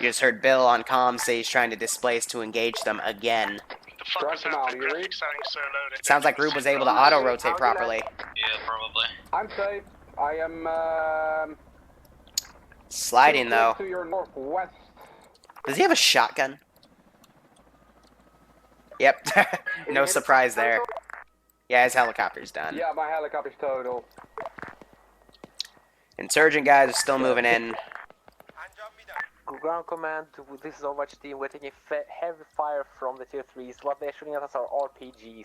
You just heard Bill on comms say he's trying to displace to engage them again. The fuck was that? The graphics sounding so low. Sounds like Rube was able to auto-rotate properly. Yeah, probably. I'm safe. I am Sliding, though. to your northwest. Does he have a shotgun? Yep. No surprise there. Yeah, his helicopter's done. Yeah, my helicopter's total. Insurgent guys are still moving in. Ground command, this is Overwatch team. We're taking heavy fire from the tier 3s. What they're shooting at us are RPGs.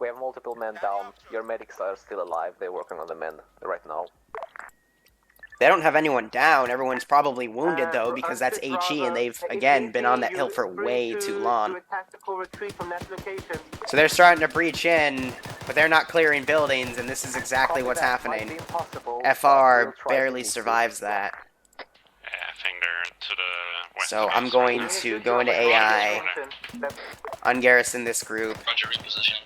We have multiple men down. Your medics are still alive. They're working on the men right now. They don't have anyone down. Everyone's probably wounded, though, because that's HE, and they've, again, been on that hill for way too long. So they're starting to breach in, but they're not clearing buildings, and this is exactly what's happening. FR barely survives that. Yeah, I think they're to the west. So I'm going to go into AI, ungarrison this group. Roger, reposition.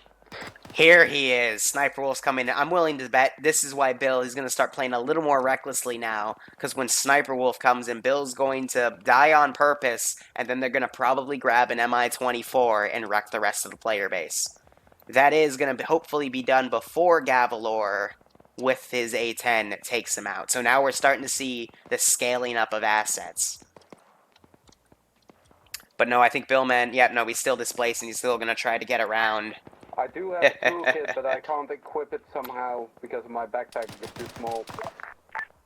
Here he is. Sniper Wolf's coming in. I'm willing to bet this is why Bill is going to start playing a little more recklessly now. Because when Sniper Wolf comes in, Bill's going to die on purpose. And then they're going to probably grab an MI-24 and wreck the rest of the player base. That is going to hopefully be done before Gavalor with his A-10 takes him out. So now we're starting to see the scaling up of assets. But no, I think Billman, yeah, no, he's still displaced and he's still going to try to get around. I do have a toolkit, but I can't equip it somehow because my backpack is too small.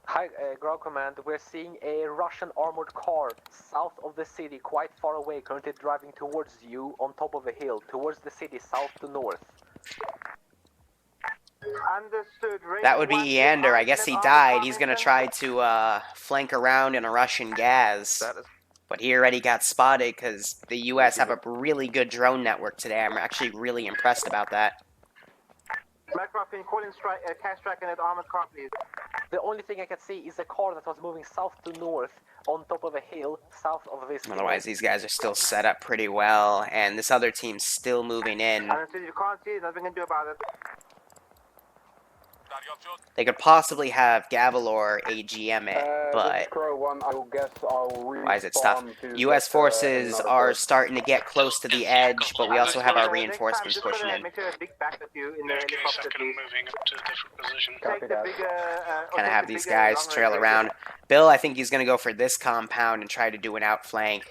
Hi, ground command. We're seeing a Russian armored car south of the city, quite far away, currently driving towards you on top of a hill, towards the city, south to north. Understood. That would be Eander. I guess he died. He's going to try to flank around in a Russian gas. But he already got spotted because the U.S. have a really good drone network today. I'm actually really impressed about that. Mycroft, can you call in cash tracking at armored car, please? The only thing I can see is a car that was moving south to north on top of a hill south of this. Otherwise, these guys are still set up pretty well, and this other team's still moving in. You can't see, nothing can do about it. They could possibly have Gavalor AGM it, but why is it stuff? U.S. forces are starting to get close to the edge, but we also have our reinforcements pushing in. Kind of have these guys trail around. Bill, I think he's going to go for this compound and try to do an outflank.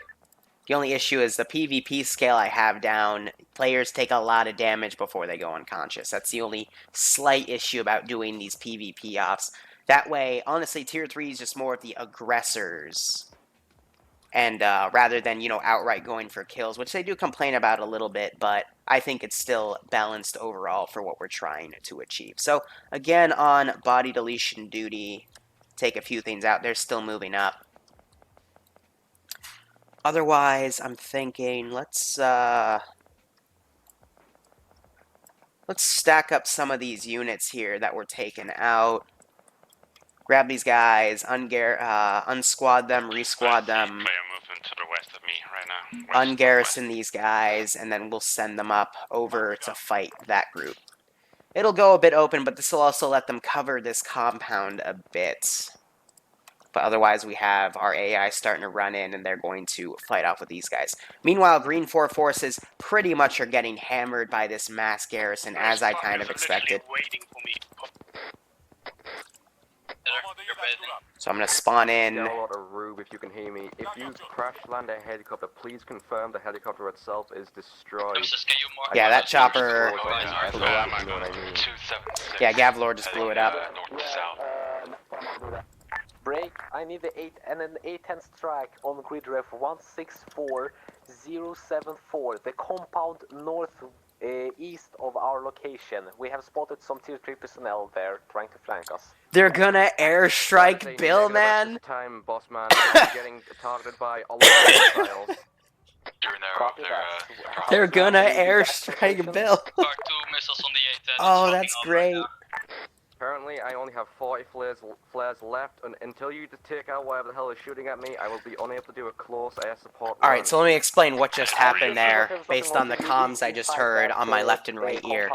The only issue is the PvP scale I have down. Players take a lot of damage before they go unconscious. That's the only slight issue about doing these PvP offs. That way, honestly, Tier 3 is just more of the aggressors. And rather than, you know, outright going for kills, which they do complain about a little bit, but I think it's still balanced overall for what we're trying to achieve. So, again, on body deletion duty, take a few things out. They're still moving up. Otherwise, I'm thinking, let's stack up some of these units here that were taken out. Grab these guys, unsquad them, resquad them. Moving to the west of me right now. Ungarrison these guys, and then we'll send them up over to fight that group. It'll go a bit open, but this will also let them cover this compound a bit. But otherwise, we have our AI starting to run in, and they're going to fight off with these guys. Meanwhile, Green 4 forces pretty much are getting hammered by this mass garrison, as I kind of expected. So I'm going to spawn in. Rube, if you can hear me. If you crash land a helicopter, please confirm the helicopter itself is destroyed. Yeah, that chopper. Yeah, Gavalor just blew it up. Break, I need the 8 and an A10 strike on grid ref 164074, the compound north east of our location. We have spotted some tier 3 personnel there trying to flank us. They're gonna airstrike Bill, man. Time, boss man, I'm getting targeted by a lot of missiles. They're gonna airstrike Bill. Oh, that's great. Currently, I only have 40 flares left, and until you take out whatever the hell is shooting at me, I will be unable to do a close air support. Alright, so let me explain what just happened there, based on the comms I just heard on my left and right ear.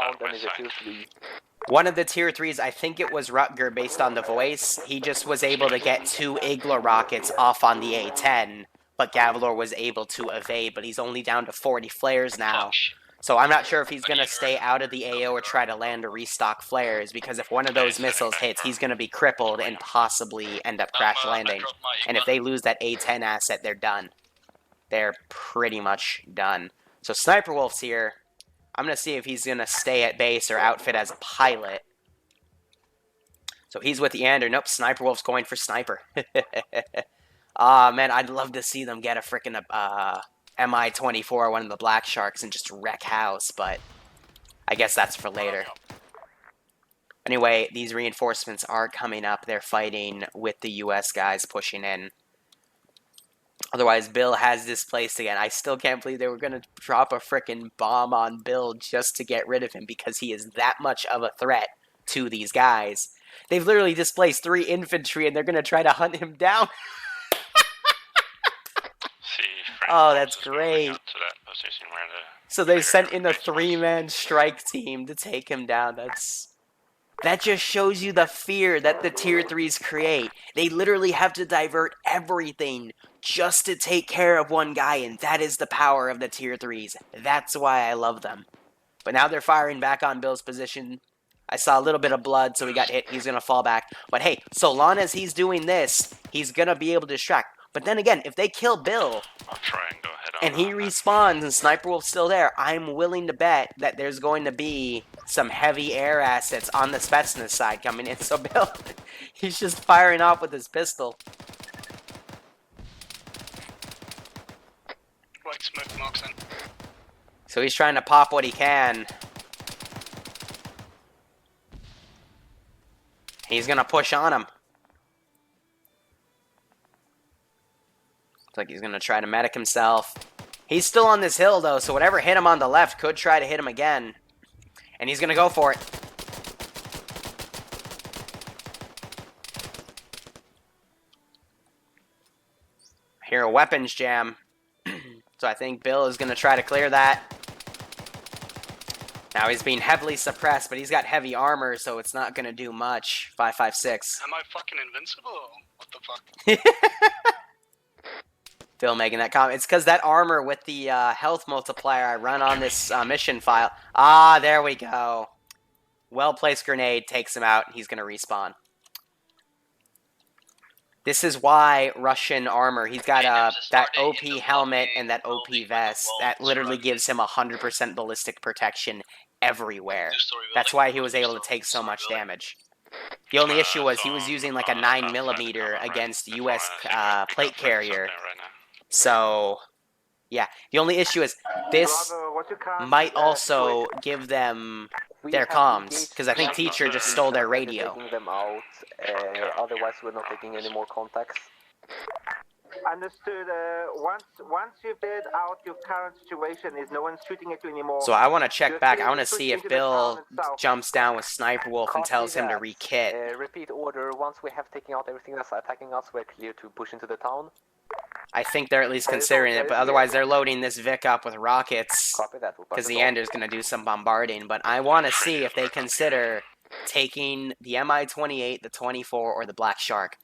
One of the tier 3s, I think it was Rutger, based on the voice, he just was able to get 2 Igla rockets off on the A-10, but Gavalor was able to evade, but he's only down to 40 flares now. So I'm not sure if he's going to stay out of the AO or try to land or restock flares, because if one of those missiles hits, he's going to be crippled and possibly end up crash landing. And if they lose that A10 asset, they're done. They're pretty much done. So Sniper Wolf's here. I'm going to see if he's going to stay at base or outfit as a pilot. So he's with Yander. Nope, Sniper Wolf's going for Sniper. Ah, man, I'd love to see them get a frickin' Mi-24, one of the Black Sharks, and just wreck house, but I guess that's for later. Anyway, these reinforcements are coming up. They're fighting with the US guys pushing in. Otherwise, Bill has displaced again. I still can't believe they were going to drop a frickin' bomb on Bill just to get rid of him, because he is that much of a threat to these guys. They've literally displaced 3 infantry, and they're going to try to hunt him down. Oh, that's great. So they sent in a 3-man strike team to take him down. That just shows you the fear that the Tier 3s create. They literally have to divert everything just to take care of one guy, and that is the power of the Tier 3s. That's why I love them. But now they're firing back on Bill's position. I saw a little bit of blood, so he got hit. He's going to fall back. But hey, so long as he's doing this, he's going to be able to distract. But then again, if they kill Bill, and he respawns and Sniper Wolf's still there, I'm willing to bet that there's going to be some heavy air assets on the Spetsnaz side coming in. So Bill, he's just firing off with his pistol. White smoke marks in. So he's trying to pop what he can. He's going to push on him. Like he's going to try to medic himself. He's still on this hill, though, so whatever hit him on the left could try to hit him again. And he's going to go for it. I hear a weapons jam. So I think Bill is going to try to clear that. Now he's being heavily suppressed, but he's got heavy armor, so it's not going to do much. 556. Am I fucking invincible? What the fuck? Phil making that comment. It's because that armor with the health multiplier I run on this mission file. Ah, there we go. Well-placed grenade takes him out. He's going to respawn. This is why Russian armor, he's got that OP helmet and that OP vest. That literally gives him 100% ballistic protection everywhere. That's why he was able to take so much damage. The only issue was he was using like a 9mm against US plate carrier. So, yeah. The only issue is this might also give them their comms, because I think Teacher just stole their radio. Taking them out, otherwise we're not taking any more contacts. Understood. Once you've figured out your current situation, is no one's shooting at you anymore. So I want to check back. I want to see if Bill jumps down with Sniper Wolf and tells him to re-kit. Repeat order. Once we have taken out everything that's attacking us, we're clear to push into the town. I think they're at least considering it, but otherwise they're loading this Vic up with rockets, because the Ender's going to do some bombarding. But I want to see if they consider taking the Mi-28, the 24, or the Black Shark.